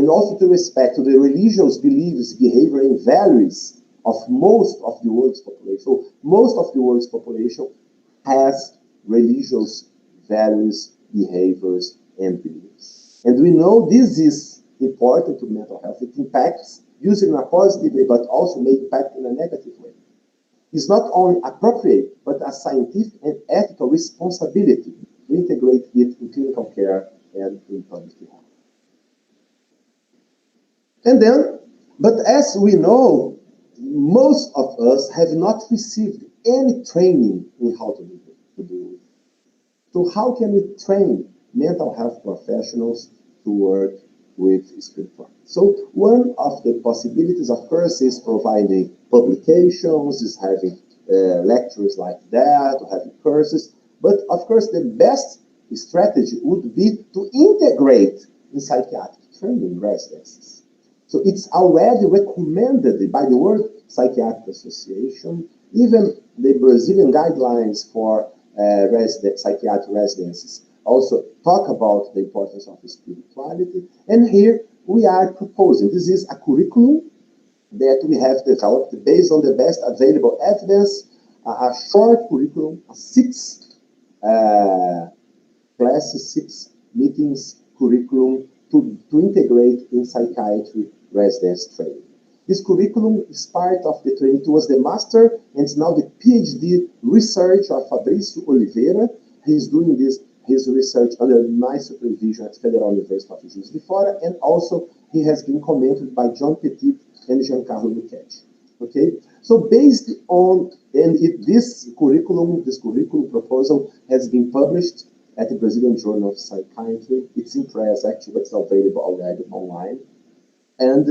[SPEAKER 2] also to respect to the religious beliefs, behavior, and values of most of the world's population. So most of the world's population has religious values, behaviors, and beliefs. And we know this is important to mental health. It impacts, usually in a positive way, but also may impact in a negative way. It's not only appropriate, but a scientific and ethical responsibility to integrate it in clinical care and in public health. And then, but as we know, most of us have not received any training in how to do it. So how can we train mental health professionals to work with spirituality? So one of the possibilities, of course, is providing publications, is having lectures like that, or having courses. But of course, the best strategy would be to integrate in psychiatric training residencies. So it's already recommended by the World Psychiatric Association, even the Brazilian guidelines for psychiatric residencies also talk about the importance of spirituality. And here we are proposing, this is a curriculum that we have developed based on the best available evidence, a short curriculum, a 6 classes, 6 meetings curriculum to integrate in psychiatry residence training. This curriculum is part of the training. It was the master and it's now the PhD research of Fabrício Oliveira. He's doing his research under my supervision at Federal University of Juiz de Fora, and also he has been commented by John Petit and Giancarlo Lucchetti. Okay, so based on, this curriculum proposal has been published at the Brazilian Journal of Psychiatry. It's in press actually, but it's available already online. And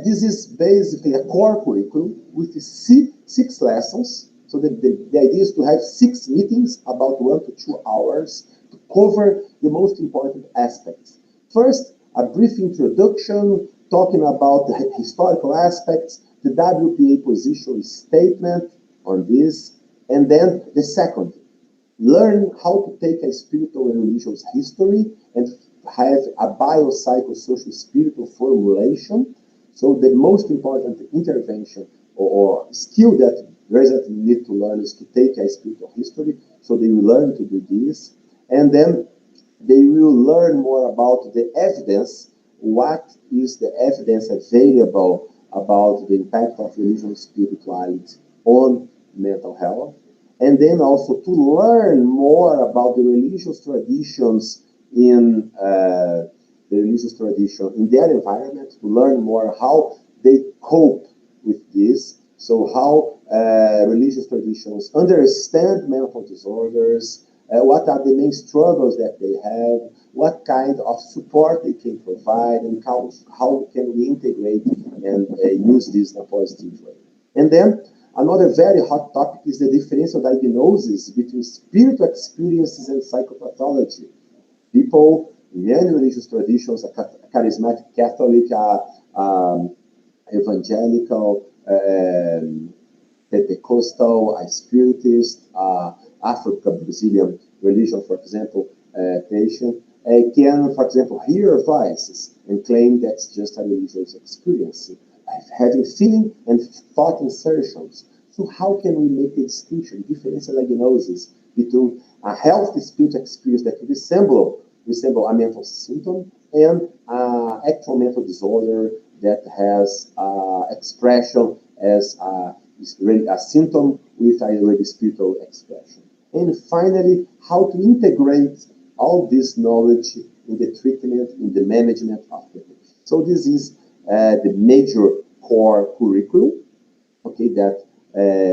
[SPEAKER 2] this is basically a core curriculum with 6 lessons. So the idea is to have 6 meetings, about 1 to 2 hours, to cover the most important aspects. First, a brief introduction, talking about the historical aspects, the WPA position statement on this, and then the second, learn how to take a spiritual and religious history and have a biopsychosocial spiritual formulation. So the most important intervention or skill that residents need to learn is to take a spiritual history. So they will learn to do this. And then they will learn more about the evidence. What is the evidence available about the impact of religion and spirituality on mental health? And then also to learn more about the religious traditions in their environment, to learn more how they cope with this. So how religious traditions understand mental disorders, what are the main struggles that they have, what kind of support they can provide, and how can we integrate and use this in a positive way. And then another very hot topic is the differential diagnosis between spiritual experiences and psychopathology. People in many religious traditions, a charismatic Catholic, evangelical, Pentecostal, a Spiritist, Afro-Brazilian religion, for example, patient, can, for example, hear voices and claim that's just a religious experience, having feeling and thought insertions. So how can we make the distinction, differential diagnosis between a healthy spiritual experience that resemble a mental symptom and actual mental disorder that has expression as a symptom with a really spiritual expression? And finally, how to integrate all this knowledge in the treatment, in the management of the patient. So this is the major core curriculum, okay, that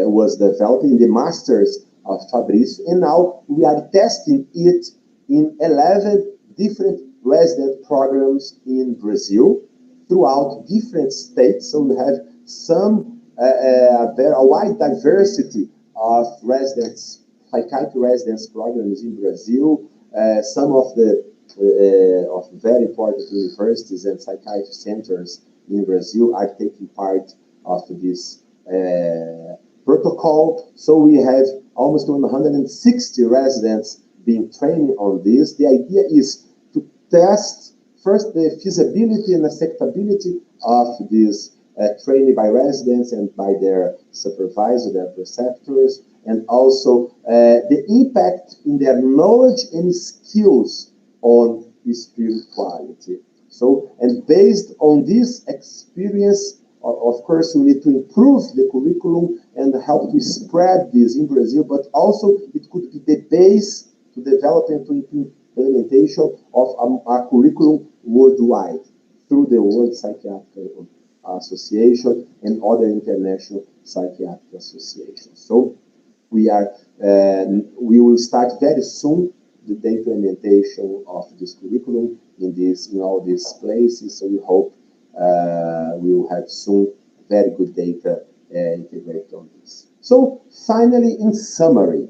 [SPEAKER 2] was developed in the masters of Fabrício, and now we are testing it in 11 different resident programs in Brazil throughout different states. So we have a wide diversity of residents, psychiatry residence programs in Brazil. Some of the of very important universities and psychiatry centers in Brazil are taking part of this protocol. So we have almost 160 residents being trained on this. The idea is to test first the feasibility and acceptability of this training by residents and by their supervisor, their preceptors, and also the impact in their knowledge and skills on spirituality. So, and based on this experience, of course, we need to improve the curriculum and help to spread this in Brazil, but also it could be the base to develop and to implementation of a curriculum worldwide through the World Psychiatric Association and other international psychiatric associations. So we will start very soon the implementation of this curriculum in all these places. So we hope we will have soon very good data integrated on this. So finally, in summary,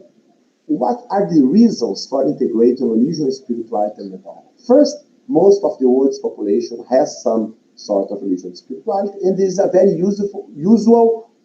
[SPEAKER 2] what are the reasons for integrating religion, spirituality, and mental health? First, most of the world's population has some sort of religion and spirituality, and this is a very usual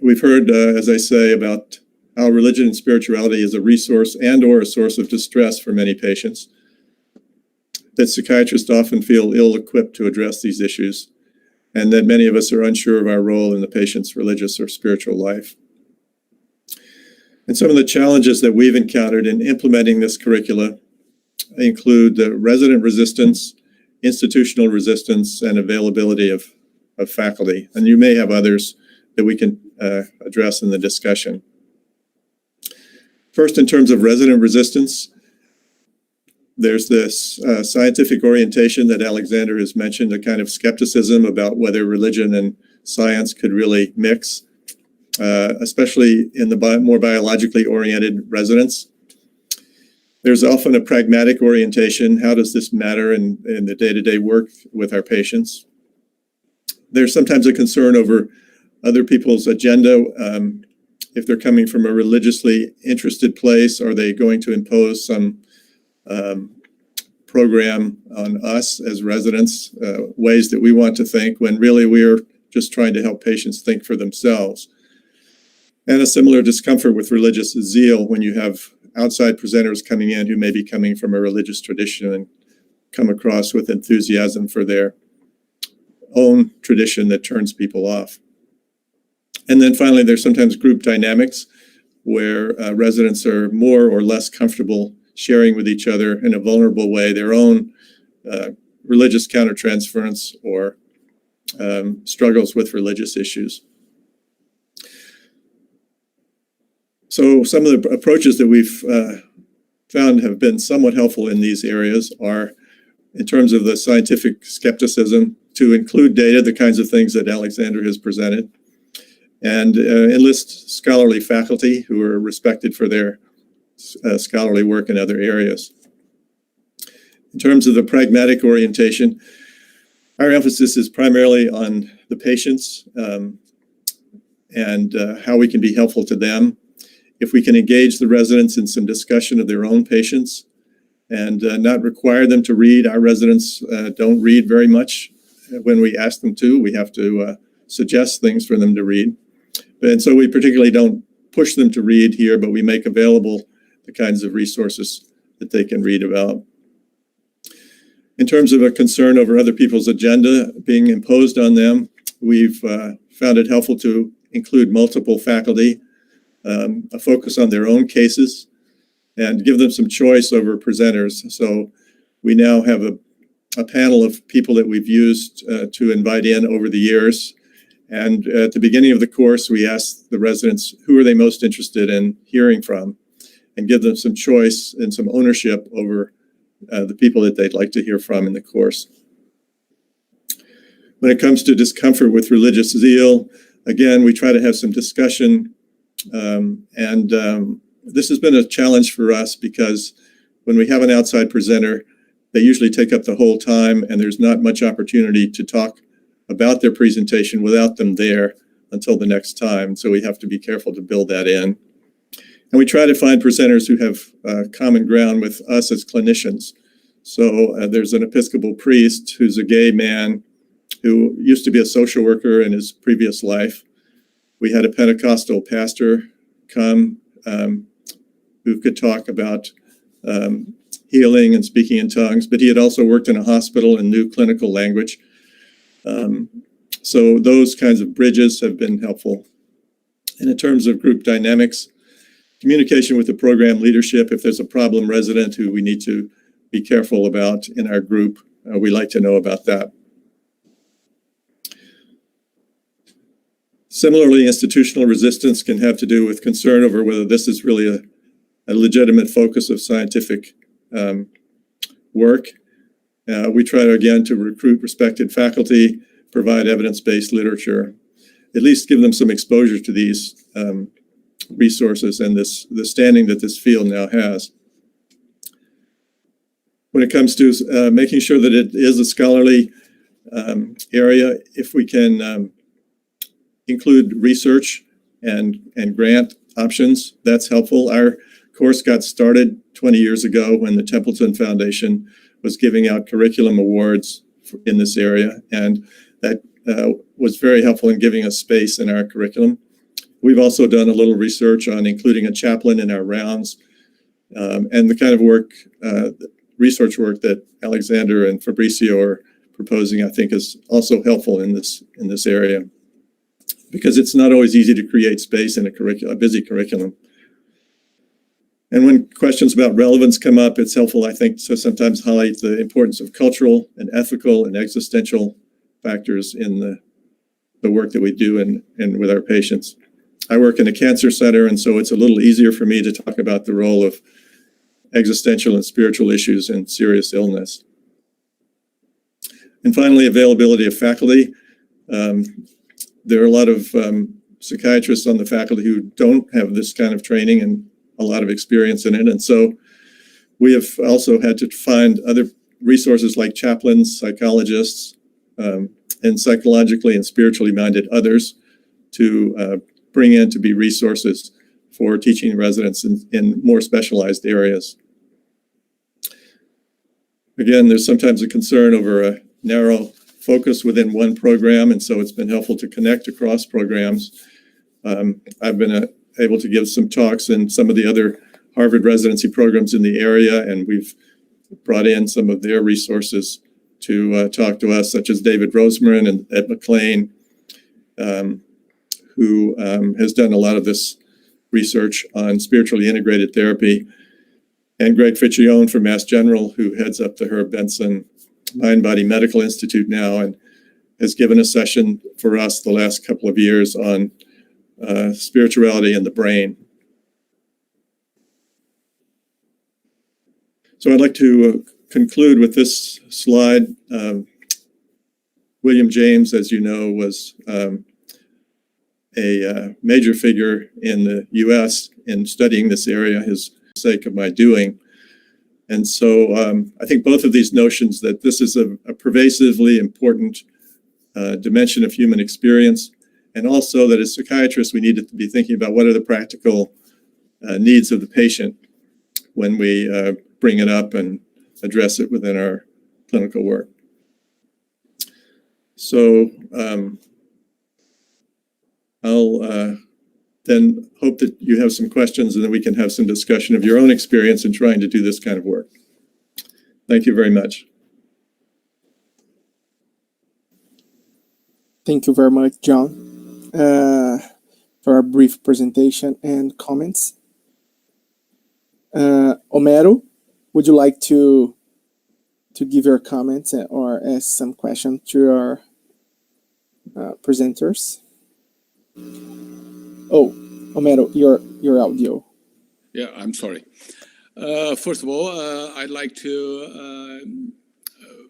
[SPEAKER 3] We've heard, as I say, about how religion and spirituality is a resource and or a source of distress for many patients, that psychiatrists often feel ill-equipped to address these issues, and that many of us are unsure of our role in the patient's religious or spiritual life. And some of the challenges that we've encountered in implementing this curricula include the resident resistance, institutional resistance, and availability of faculty. And you may have others that we can address in the discussion. First, in terms of resident resistance, there's this scientific orientation that Alexander has mentioned, a kind of skepticism about whether religion and science could really mix, especially in the more biologically oriented residents. There's often a pragmatic orientation. How does this matter in the day-to-day work with our patients? There's sometimes a concern over other people's agenda. If they're coming from a religiously interested place, are they going to impose some program on us as residents, ways that we want to think, when really we're just trying to help patients think for themselves? And a similar discomfort with religious zeal when you have outside presenters coming in who may be coming from a religious tradition and come across with enthusiasm for their own tradition that turns people off. And then finally, there's sometimes group dynamics where residents are more or less comfortable sharing with each other in a vulnerable way their own religious countertransference or struggles with religious issues. So some of the approaches that we've found have been somewhat helpful in these areas are, in terms of the scientific skepticism, to include data, the kinds of things that Alexander has presented, and enlist scholarly faculty who are respected for their scholarly work in other areas. In terms of the pragmatic orientation, our emphasis is primarily on the patients and how we can be helpful to them. If we can engage the residents in some discussion of their own patients and not require them to read. Our residents don't read very much when we ask them to. We have to suggest things for them to read. And so we particularly don't push them to read here, but we make available the kinds of resources that they can read about. In terms of a concern over other people's agenda being imposed on them, we've found it helpful to include multiple faculty, a focus on their own cases, and give them some choice over presenters. So we now have a panel of people that we've used to invite in over the years. And at the beginning of the course, we ask the residents who are they most interested in hearing from, and give them some choice and some ownership over the people that they'd like to hear from in the course. When it comes to discomfort with religious zeal, again, we try to have some discussion. This has been a challenge for us because when we have an outside presenter, they usually take up the whole time and there's not much opportunity to talk about their presentation without them there until the next time. So we have to be careful to build that in. And we try to find presenters who have common ground with us as clinicians. So there's an Episcopal priest who's a gay man who used to be a social worker in his previous life. We had a Pentecostal pastor come who could talk about healing and speaking in tongues, but he had also worked in a hospital and knew clinical language. So those kinds of bridges have been helpful. And in terms of group dynamics, communication with the program leadership, if there's a problem resident who we need to be careful about in our group, we like to know about that. Similarly, institutional resistance can have to do with concern over whether this is really a legitimate focus of scientific work. We try to, again, to recruit respected faculty, provide evidence-based literature, at least give them some exposure to these resources and the standing that this field now has. When it comes to making sure that it is a scholarly area, if we can include research and grant options, that's helpful. Our course got started 20 years ago when the Templeton Foundation was giving out curriculum awards in this area, and that was very helpful in giving us space in our curriculum. we've also done a little research on including a chaplain in our rounds, and the kind of work, research work that Alexander and Fabricio are proposing, I think, is also helpful in this area, because it's not always easy to create space in a busy curriculum. And when questions about relevance come up, it's helpful, I think, to sometimes highlight the importance of cultural and ethical and existential factors in the work that we do and with our patients. I work in a cancer center, and so it's a little easier for me to talk about the role of existential and spiritual issues in serious illness. And finally, availability of faculty. There are a lot of psychiatrists on the faculty who don't have this kind of training and a lot of experience in it. And so we have also had to find other resources like chaplains, psychologists, and psychologically and spiritually minded others to bring in to be resources for teaching residents in more specialized areas. Again, there's sometimes a concern over a narrow focus within one program, and so it's been helpful to connect across programs. I've been able to give some talks in some of the other Harvard residency programs in the area, and we've brought in some of their resources to talk to us, such as David Rosemarin and Ed McLean, who has done a lot of this research on spiritually integrated therapy, and Greg Ficcione from Mass General, who heads up the Herb Benson Mind Body Medical Institute now and has given a session for us the last couple of years on spirituality and the brain. So I'd like to conclude with this slide. William James, as you know, was a major figure in the US in studying this area, his sake of my doing. And so I think both of these notions that this is a pervasively important dimension of human experience, and also that as psychiatrists, we need to be thinking about what are the practical needs of the patient when we bring it up and address it within our clinical work. So I'll then hope that you have some questions, and then we can have some discussion of your own experience in trying to do this kind of work. Thank you very much.
[SPEAKER 1] Thank you very much, John, for a brief presentation and comments. Homero, would you like to give your comments or ask some questions to our presenters? Oh, Homero, your audio.
[SPEAKER 4] Yeah, I'm sorry. First of all, I'd like to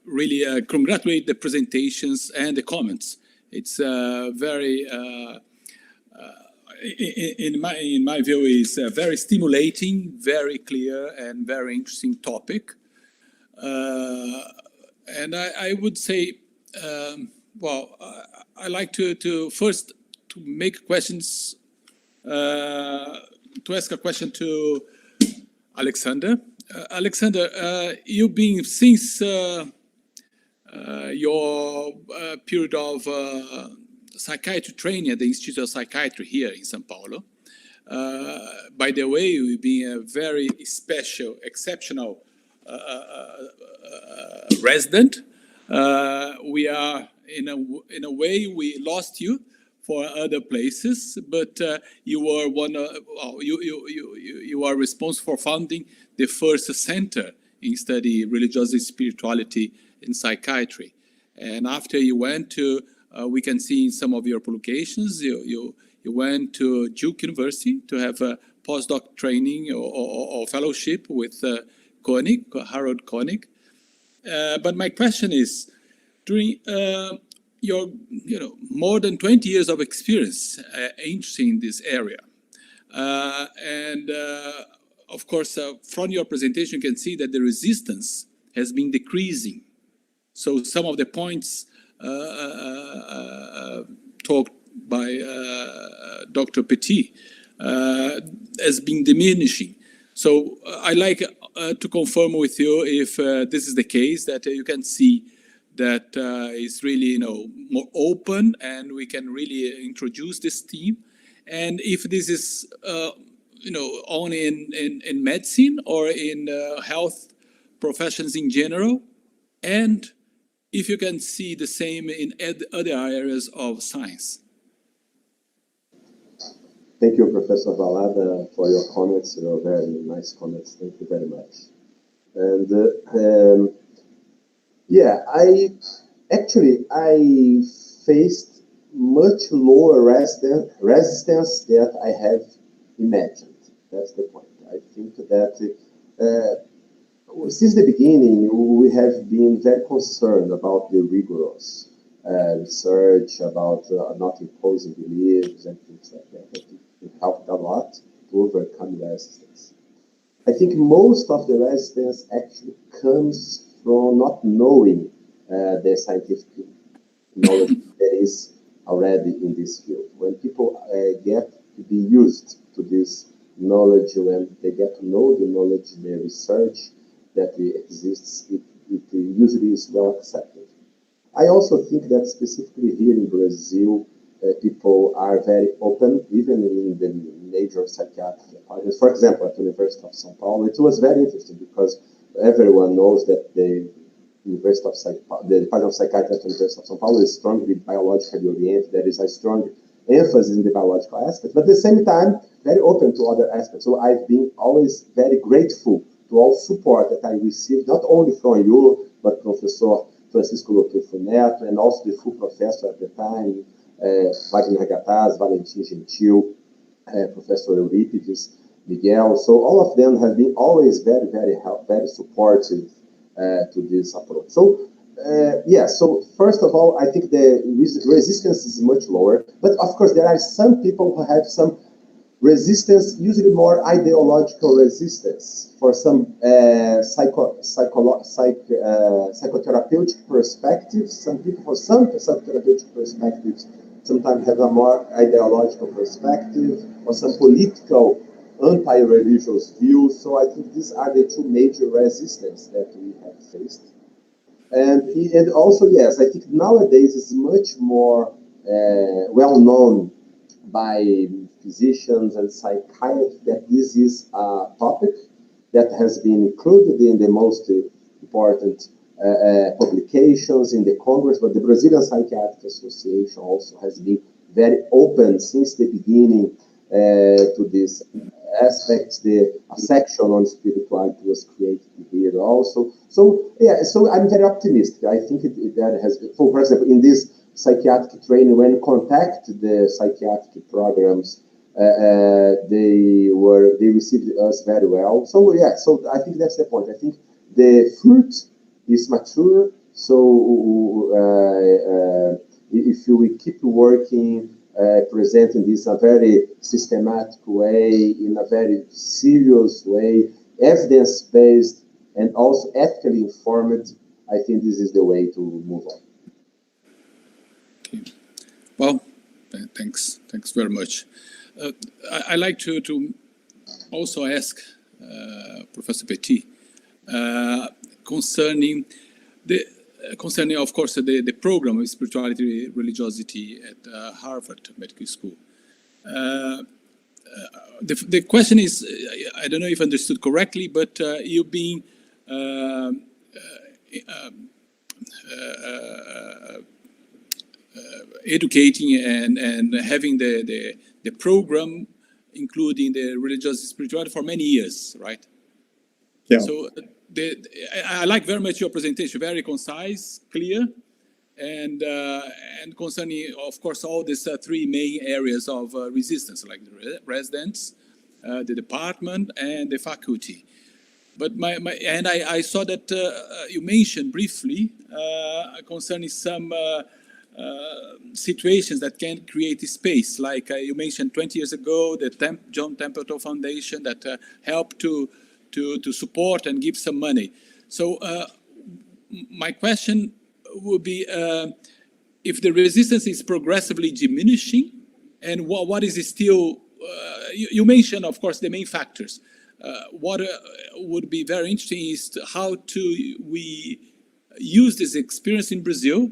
[SPEAKER 4] really congratulate the presentations and the comments. It's very, in my view, is a very stimulating, very clear, and very interesting topic. And I would say, well, I like to first to make questions, to ask a question to Alexander. Alexander, you've been since your period of psychiatry training at the Institute of Psychiatry here in São Paulo. By the way, you've been a very special, exceptional resident. We are, in a way, we lost you for other places, but you were you are responsible for founding the first center in study religious spirituality in psychiatry. And after you went to, we can see in some of your publications, you went to Duke University to have a postdoc training or fellowship with Harold Koenig. But my question is, during your more than 20 years of experience interested in this area, and of course from your presentation you can see that the resistance has been decreasing. So some of the points talked by Dr. Petit has been diminishing. So I like to confirm with you if this is the case, that you can see that it's really more open, and we can really introduce this theme. and if this is only in medicine or in health professions in general, and if you can see the same in other areas of science.
[SPEAKER 2] Thank you, Professor Valada, for your comments. Very nice comments. Thank you very much. And I faced much lower resistance that I have imagined. That's the point. I think that since the beginning, we have been very concerned about the rigorous research, about not imposing beliefs and things like that. It helped a lot to overcome resistance. I think most of the resistance actually comes from not knowing the scientific knowledge that is already in this field. When people get to be used to this knowledge, when they get to know the knowledge, the research that exists, it usually is well accepted. I also think that specifically here in Brazil, people are very open, even in the major psychiatric departments. For example, at the University of São Paulo, it was very interesting because everyone knows that the Department of Psychiatry at the University of São Paulo is strongly biologically oriented. There is a strong emphasis in the biological aspect, but at the same time, very open to other aspects. So I've been always very grateful to all support that I received, not only from you, but Professor Francisco Lotufo Neto, and also the full professor at the time, Wagner Gataz, Valentim Gentil, Professor Euripides, Miguel. So all of them have been always very, very supportive to this approach. So so first of all, I think the resistance is much lower, but of course there are some people who have some resistance, usually more ideological resistance for some psychotherapeutic perspectives. Some people for some psychotherapeutic perspectives sometimes have a more ideological perspective or some political anti-religious views. So I think these are the two major resistances that we have faced. And also, yes, I think nowadays it's much more well known by physicians and psychiatrists that this is a topic that has been included in the most important publications in the Congress, but the Brazilian Psychiatric Association also has been very open since the beginning to this aspect. A section on spirituality was created here also. So I'm very optimistic. I think that has, for example, in this psychiatric training, when contact the psychiatric programs, they received us very well. So I think that's the point. I think the fruit is mature. So if we keep working, presenting this in a very systematic way, in a very serious way, evidence-based, and also ethically informed, I think this is the way to move on.
[SPEAKER 4] Okay. Well, thanks very much. I like to also ask Professor Petit concerning, of course, the program of spirituality, religiosity at Harvard Medical School. The question is, I don't know if I understood correctly, but you being educating and having the program, including the religious spirituality, for many years, right?
[SPEAKER 3] Yeah.
[SPEAKER 4] So I like very much your presentation, very concise, clear, and concerning, of course, all these three main areas of resistance, like the residents, the department, and the faculty. But I saw that you mentioned briefly concerning some situations that can create space, like you mentioned 20 years ago, the John Templeton Foundation that helped to support and give some money. So my question would be if the resistance is progressively diminishing, and what is still, you mentioned, of course, the main factors. What would be very interesting is how we use this experience in Brazil,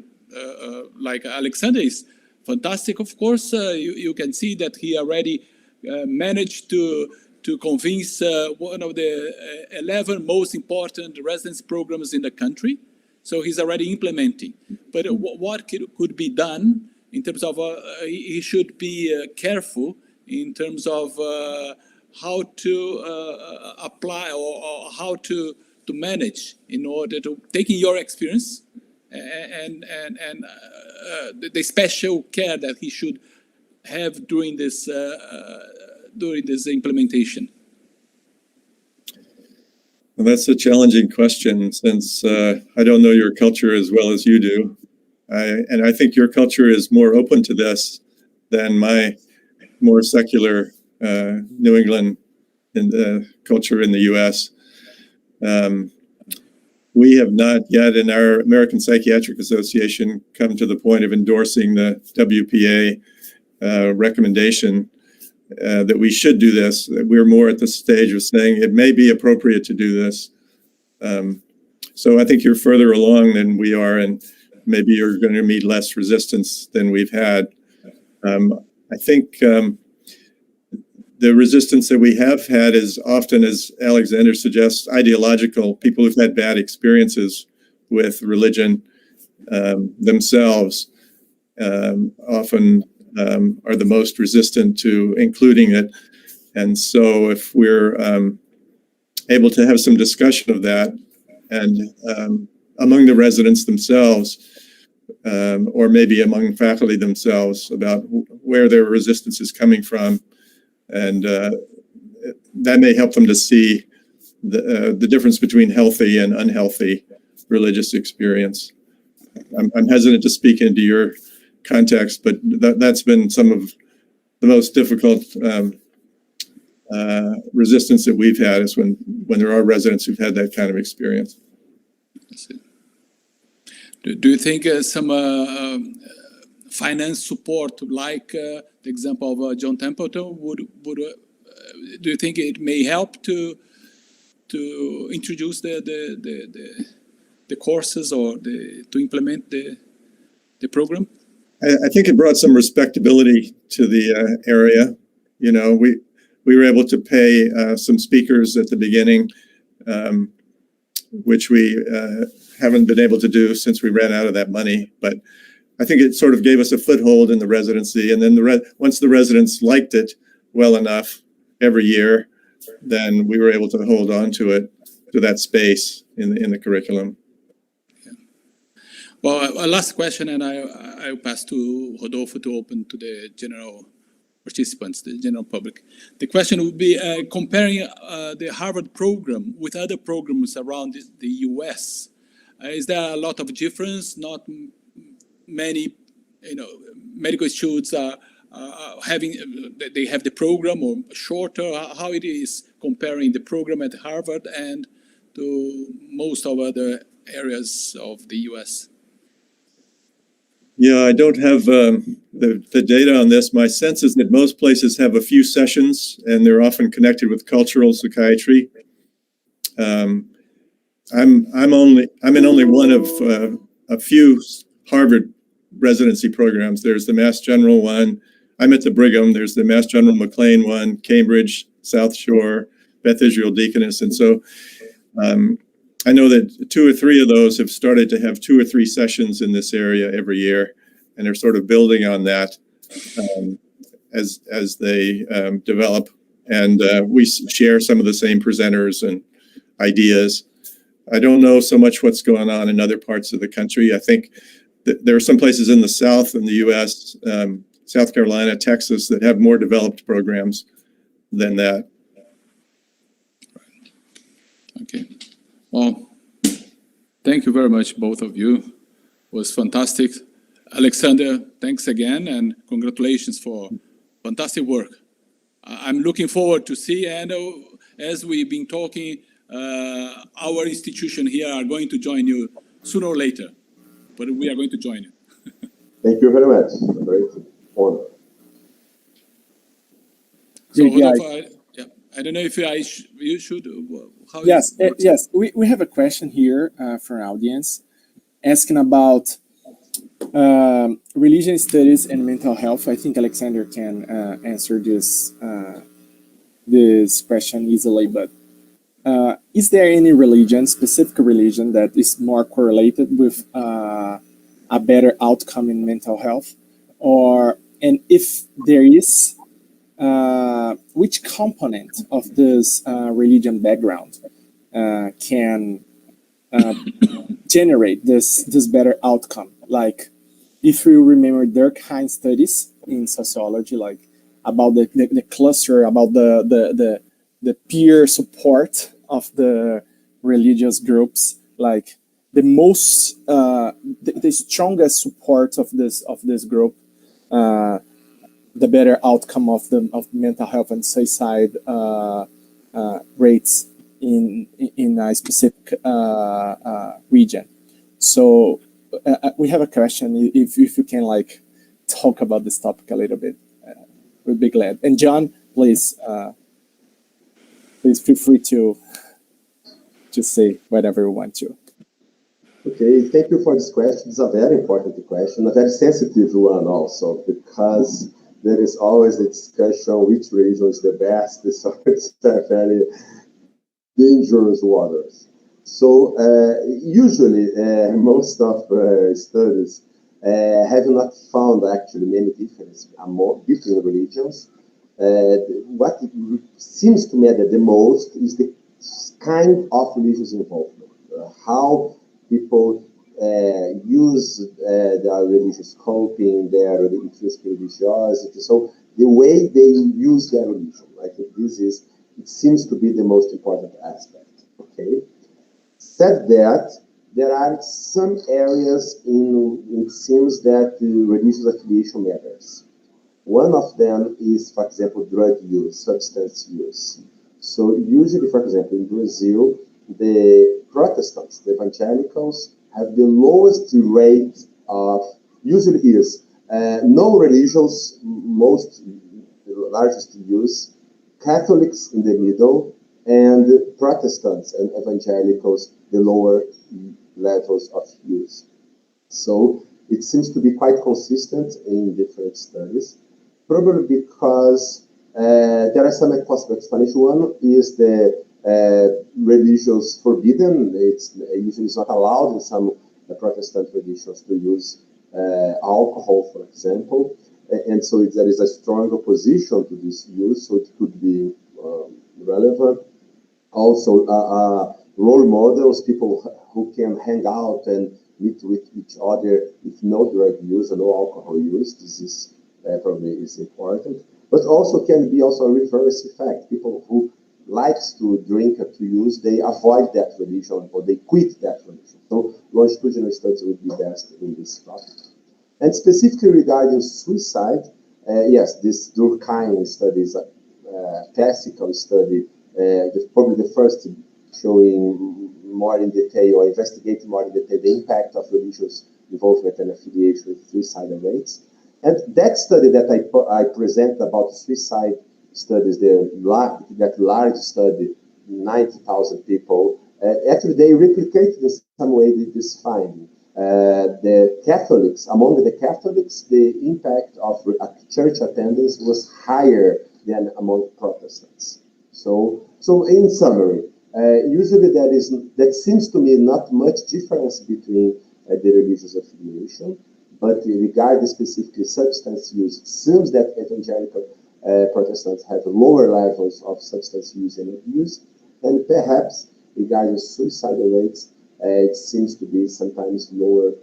[SPEAKER 4] like Alexander is fantastic. Of course, you can see that he already managed to convince one of the 11 most important residency programs in the country. So he's already implementing. But what could be done in terms of he should be careful in terms of how to apply or how to manage in order to taking your experience and the special care that he should have during this implementation.
[SPEAKER 3] Well, that's a challenging question since I don't know your culture as well as you do. And I think your culture is more open to this than my more secular New England culture in the U.S. We have not yet in our American Psychiatric Association come to the point of endorsing the WPA recommendation that we should do this. We're more at the stage of saying it may be appropriate to do this. So I think you're further along than we are, and maybe you're going to meet less resistance than we've had. I think the resistance that we have had is often, as Alexander suggests, ideological. People who've had bad experiences with religion themselves often are the most resistant to including it. And so if we're able to have some discussion of that and among the residents themselves, or maybe among faculty themselves about where their resistance is coming from, and that may help them to see the difference between healthy and unhealthy religious experience. I'm hesitant to speak into your context, but that's been some of the most difficult resistance that we've had is when there are residents who've had that kind of experience.
[SPEAKER 4] Do you think some finance support, like the example of John Templeton, would do you think it may help to introduce the courses or to implement the program?
[SPEAKER 3] I think it brought some respectability to the area. You know, we were able to pay some speakers at the beginning, which we haven't been able to do since we ran out of that money. But I think it sort of gave us a foothold in the residency. And then once the residents liked it well enough every year, then we were able to hold on to it, to that space in the curriculum.
[SPEAKER 4] Yeah. Well, a last question, and I'll pass to Rodolfo to open to the general participants, the general public. The question would be comparing the Harvard program with other programs around the US. Is there a lot of difference? Not many, medical institutes are having, they have the program or shorter. How it is comparing the program at Harvard and to most of other areas of the US?
[SPEAKER 3] Yeah, I don't have the data on this. My sense is that most places have a few sessions, and they're often connected with cultural psychiatry. I'm in only one of a few Harvard residency programs. There's the Mass General one. I'm at the Brigham. There's the Mass General McLean one, Cambridge, South Shore, Beth Israel Deaconess, and so I know that 2 or 3 of those have started to have 2 or 3 sessions in this area every year, and they're sort of building on that as they develop. And we share some of the same presenters and ideas. I don't know so much what's going on in other parts of the country. I think that there are some places in the South in the U.S., South Carolina, Texas, that have more developed programs than that.
[SPEAKER 4] Okay. Well, thank you very much, both of you. It was fantastic. Alexander, thanks again, and congratulations for fantastic work. I'm looking forward to see, and as we've been talking, our institution here are going to join you sooner or later, but we are going to join you.
[SPEAKER 2] Thank you very much. A great honor.
[SPEAKER 4] So, Rodolfo, I don't know if you should. How
[SPEAKER 1] yes, yes. We have a question here from our audience asking about Religion studies and mental health. I think Alexander can answer this question easily, but is there any religion, specific religion, that is more correlated with a better outcome in mental health? And if there is, which component of this religion background can generate this better outcome? Like, if you remember Durkheim studies in sociology, like about the cluster, about the peer support of the religious groups, like the most the strongest support of this group, the better outcome of mental health and suicide rates in a specific region. So we have a question. If you can like talk about this topic a little bit, we'd be glad. And John, please feel free to say whatever you want to.
[SPEAKER 2] Okay, thank you for this question. It's a very important question, a very sensitive one also, because there is always a discussion which religion is the best. So it's a very dangerous waters. So usually most of studies have not found actually many differences among different religions. What seems to matter the most is the kind of religious involvement, how people use their religious coping, their religiosity. So the way they use their religion, I think it seems to be the most important aspect. Okay. Said that, there are some areas it seems that religious affiliation matters. One of them is, for example, drug use, substance use. So usually, for example, in Brazil, the Protestants, the evangelicals, have the lowest rate of, usually is, no religions, the largest use, Catholics in the middle, and Protestants and evangelicals, the lower levels of use. So it seems to be quite consistent in different studies, probably because there are some possible explanations. One is the religious forbidden. It's usually not allowed in some Protestant traditions to use alcohol, for example, and so there is a strong opposition to this use, so it could be relevant. Also, role models, people who can hang out and meet with each other with no drug use and no alcohol use. This is probably is important, but also can be also a reverse effect. People who likes to drink or to use, they avoid that religion or they quit that religion. So longitudinal studies would be best in this topic. And specifically regarding suicide, yes, this Durkheim study is a classical study, probably the first showing more in detail or investigating more in detail the impact of religious involvement and affiliation with suicidal rates. And that study that I present about suicide studies, that large study, 90,000 people, actually they replicated in some way this finding. The Catholics, among the Catholics, the impact of church attendance was higher than among Protestants. So in summary, usually that seems to me not much difference between the religious affiliation, but regarding specifically substance use, it seems that evangelical Protestants have lower levels of substance use and abuse, and perhaps regarding suicidal rates, it seems to be sometimes lower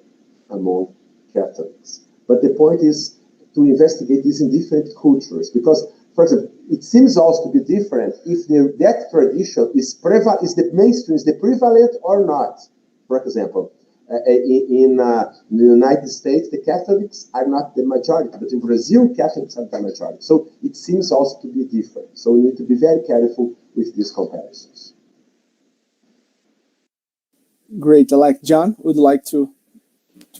[SPEAKER 2] among Catholics. But the point is to investigate this in different cultures, because, for example, it seems also to be different if that tradition is the mainstream, is the prevalent or not. For example, in the United States, the Catholics are not the majority, but in Brazil, Catholics are the majority. So it seems also to be different. So we need to be very careful with these comparisons.
[SPEAKER 1] Great. John, would you like to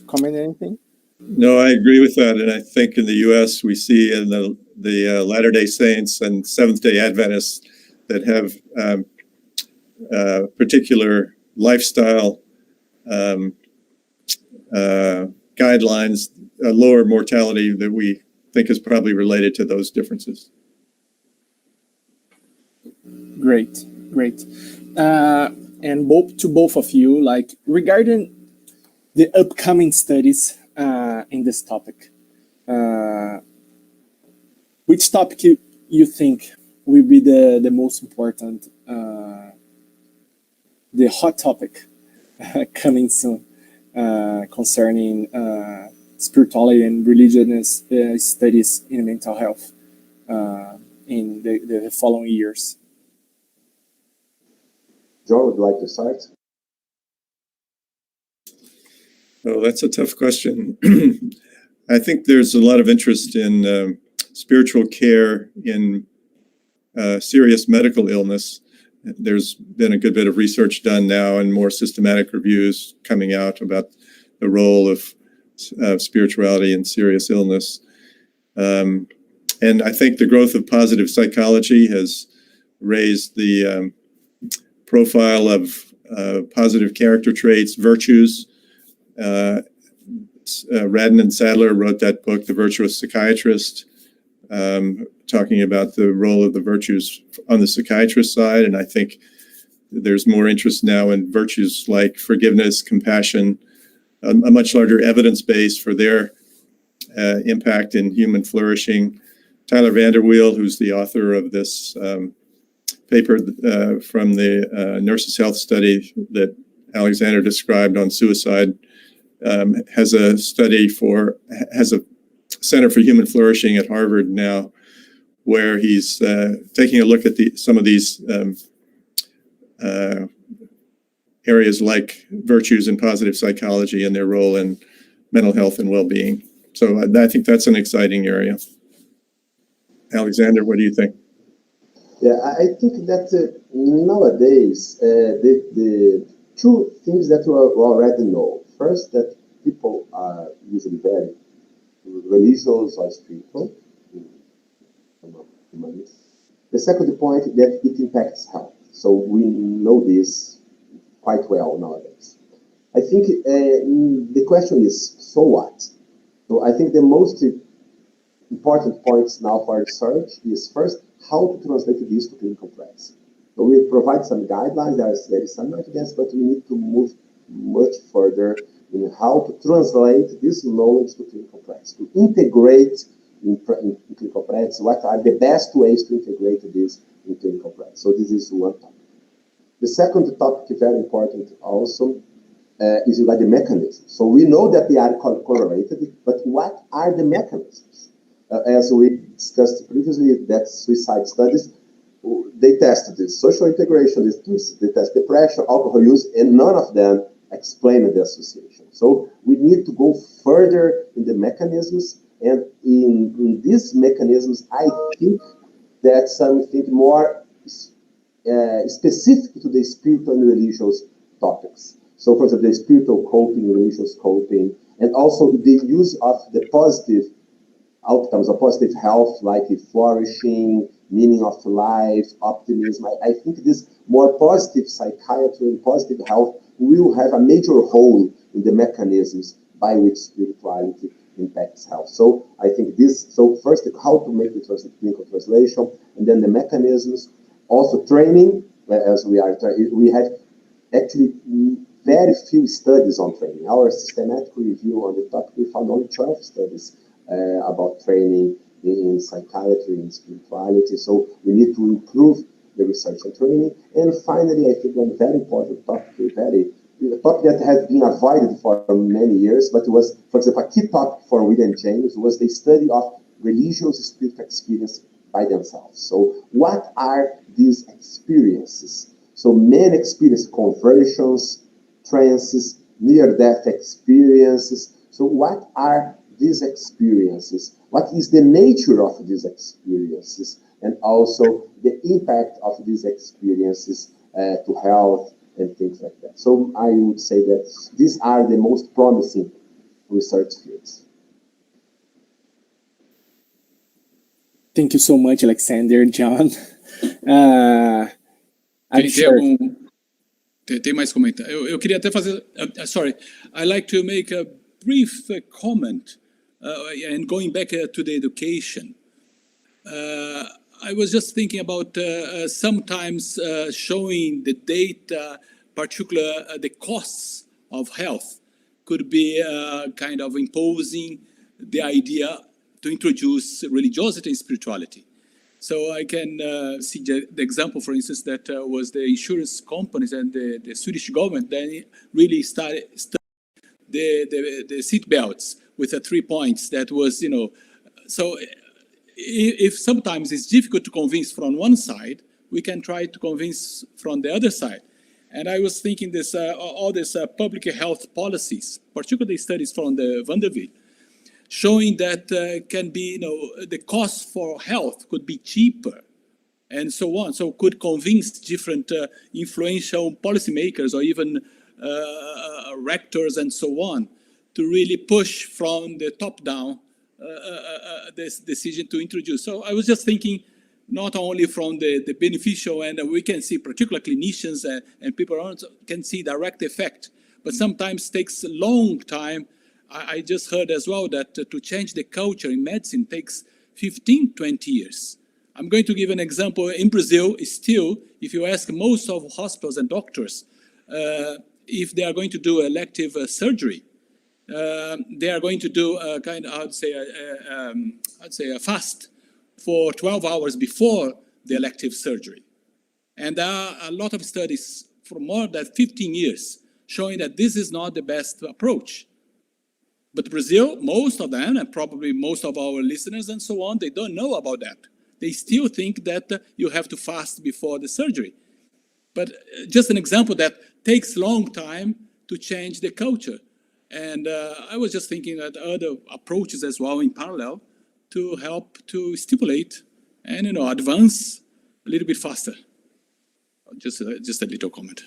[SPEAKER 1] comment anything?
[SPEAKER 3] No, I agree with that. And I think in the U.S., we see in the Latter-day Saints and Seventh-day Adventists that have particular lifestyle guidelines, a lower mortality that we think is probably related to those differences.
[SPEAKER 1] Great. And both of you, like regarding the upcoming studies in this topic, which topic you think will be the most important, the hot topic coming soon concerning spirituality and religious studies in mental health in the following years?
[SPEAKER 2] John, would you like to start?
[SPEAKER 3] Oh, that's a tough question. I think there's a lot of interest in spiritual care in serious medical illness. There's been a good bit of research done now and more systematic reviews coming out about the role of spirituality in serious illness. And I think the growth of positive psychology has raised the profile of positive character traits, virtues. Radin and Sadler wrote that book, The Virtuous Psychiatrist, talking about the role of the virtues on the psychiatrist side. And I think there's more interest now in virtues like forgiveness, compassion, a much larger evidence base for their impact in human flourishing. Tyler Vanderweel, who's the author of this paper from the Nurses' Health study that Alexander described on suicide, has a Center for Human Flourishing at Harvard now, where he's taking a look at some of these areas like virtues and positive psychology and their role in mental health and well-being. So I think that's an exciting area. Alexander, what do you think?
[SPEAKER 2] Yeah, I think that nowadays the two things that we already know. First, that people are usually very religious or spiritual. The second point, that it impacts health. So we know this quite well nowadays. I think the question is, so what? So I think the most important points now for research is first, how to translate this to clinical practice. So we provide some guidelines, there is some evidence, but we need to move much further in how to translate this knowledge to clinical practice, to integrate in clinical practice, what are the best ways to integrate this in clinical practice. So this is one topic. The second topic, very important also, is about the mechanisms. So we know that they are correlated, but what are the mechanisms? As we discussed previously, that suicide studies, they tested this social integration, they test depression, alcohol use, and none of them explain the association. So we need to go further in the mechanisms, and in these mechanisms, I think that something more specific to the spiritual and religious topics. So, for example, the spiritual coping, religious coping, and also the use of the positive outcomes of positive health, like flourishing, meaning of life, optimism. I think this more positive psychiatry and positive health will have a major role in the mechanisms by which spirituality impacts health. So I think this, so first, how to make the clinical translation, and then the mechanisms, also training, as we have actually very few studies on training. Our systematic review on the topic, we found only 12 studies about training in psychiatry and spirituality. So we need to improve the research and training. And finally, I think one very important topic, a topic that has been avoided for many years, but it was, for example, a key topic for William James was the study of religious spiritual experience by themselves. So what are these experiences? So men experience conversions, trances, near-death experiences. So what are these experiences? What is the nature of these experiences? And also the impact of these experiences to health and things like that. So I would say that these are the most promising research fields.
[SPEAKER 1] Thank you so much, Alexander, John.
[SPEAKER 4] Tem mais comentário. Eu queria até fazer. Sorry, I like to make a brief comment, and going back to the education, I was just thinking about sometimes showing the data, particularly the costs of health, could be kind of imposing the idea to introduce religiosity and spirituality. So I can see the example, for instance, that was the insurance companies and the Swedish government then really started the seat belts with the 3 points. That was, so if sometimes it's difficult to convince from one side, we can try to convince from the other side. And I was thinking this, all these public health policies, particularly studies from the Vanderbilt, showing that can be, the cost for health could be cheaper and so on. So could convince different influential policymakers or even rectors and so on to really push from the top down this decision to introduce. So I was just thinking not only from the beneficial, and we can see particular clinicians and people around can see direct effect, but sometimes takes a long time. I just heard as well that to change the culture in medicine takes 15, 20 years. I'm going to give an example. In Brazil, still, if you ask most of hospitals and doctors, if they are going to do elective surgery, they are going to do a kind of, I'd say a fast for 12 hours before the elective surgery. And there are a lot of studies for more than 15 years showing that this is not the best approach. But Brazil, most of them, and probably most of our listeners and so on, they don't know about that. They still think that you have to fast before the surgery. But just an example that takes a long time to change the culture. And I was just thinking that other approaches as well in parallel to help to stimulate and, advance a little bit faster. Just a little comment.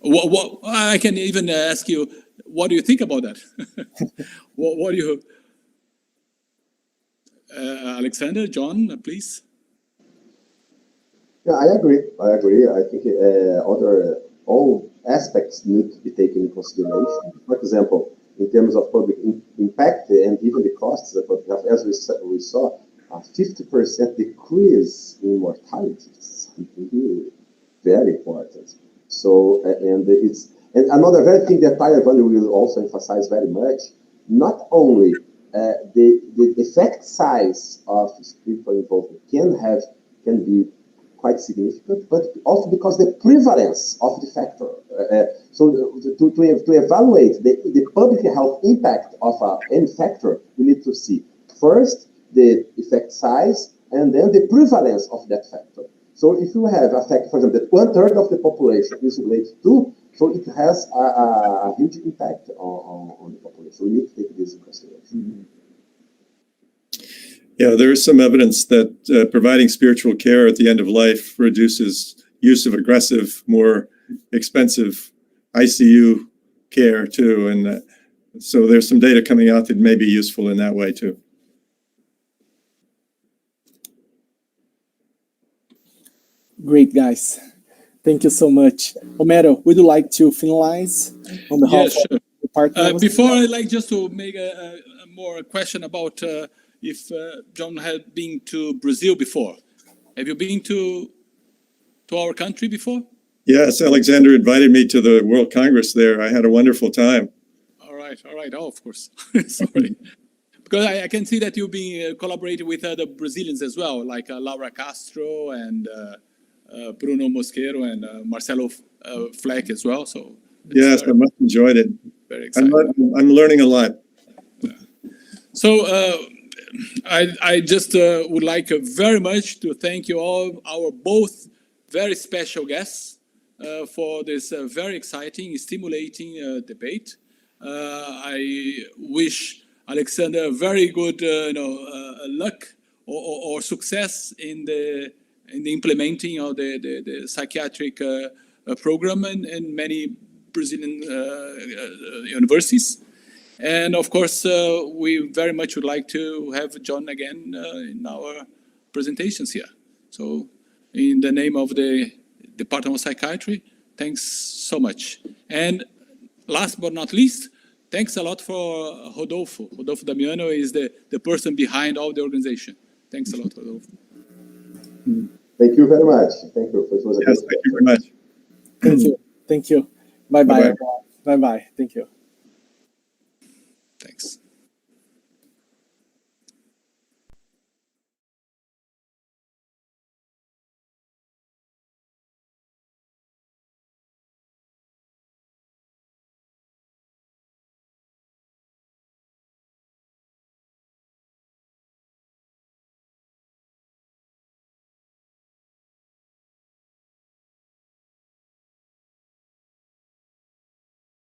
[SPEAKER 4] What, I can even ask you, what do you think about that? what do you, Alexander, John, please?
[SPEAKER 2] Yeah, I agree. I think all aspects need to be taken into consideration. For example, in terms of public impact and even the costs of public health, as we saw, a 50% decrease in mortality is something very important. So, and another very thing that Tyler Van will also emphasize very much, not only the effect size of spiritual involvement can be quite significant, but also because the prevalence of the factor. So to evaluate the public health impact of any factor, we need to see first the effect size and then the prevalence of that factor. So if you have a factor, for example, that 1/3 of the population is related to, so it has a huge impact on the population. We need to take this in consideration. Mm-hmm.
[SPEAKER 3] Yeah, there is some evidence that providing spiritual care at the end of life reduces use of aggressive, more expensive ICU care too. And so there's some data coming out that may be useful in that way too.
[SPEAKER 1] Great, guys. Thank you so much. Homero, would you like to finalize on behalf of the partner?
[SPEAKER 4] Before, I'd like just to make a more question about if John had been to Brazil before. Have you been to our country before?
[SPEAKER 3] Yes, Alexander invited me to the World Congress there. I had a wonderful time.
[SPEAKER 4] All right. Oh, of course. Sorry. Because I can see that you've been collaborating with other Brazilians as well, like Laura Castro and Bruno Mosqueiro and Marcelo Fleck as well. So
[SPEAKER 3] yes, I much enjoyed it.
[SPEAKER 4] Very exciting.
[SPEAKER 3] I'm learning a lot.
[SPEAKER 4] Yeah. So I just would like very much to thank you all, our both very special guests, for this very exciting, stimulating debate. I wish Alexander very good luck or success in the implementing of the psychiatric program in many Brazilian universities. And of course, we very much would like to have John again in our presentations here. So in the name of the Department of Psychiatry, thanks so much. And last but not least, thanks a lot for Rodolfo. Rodolfo Damiano is the person behind all the organization. Thanks a lot, Rodolfo.
[SPEAKER 2] Thank you very much. Thank you. It was a
[SPEAKER 3] Yes,
[SPEAKER 2] great
[SPEAKER 3] thank you very much.
[SPEAKER 1] Thank you. Thank you. Bye-bye.
[SPEAKER 3] Bye-bye.
[SPEAKER 1] Bye-bye. Thank you.
[SPEAKER 4] Thanks.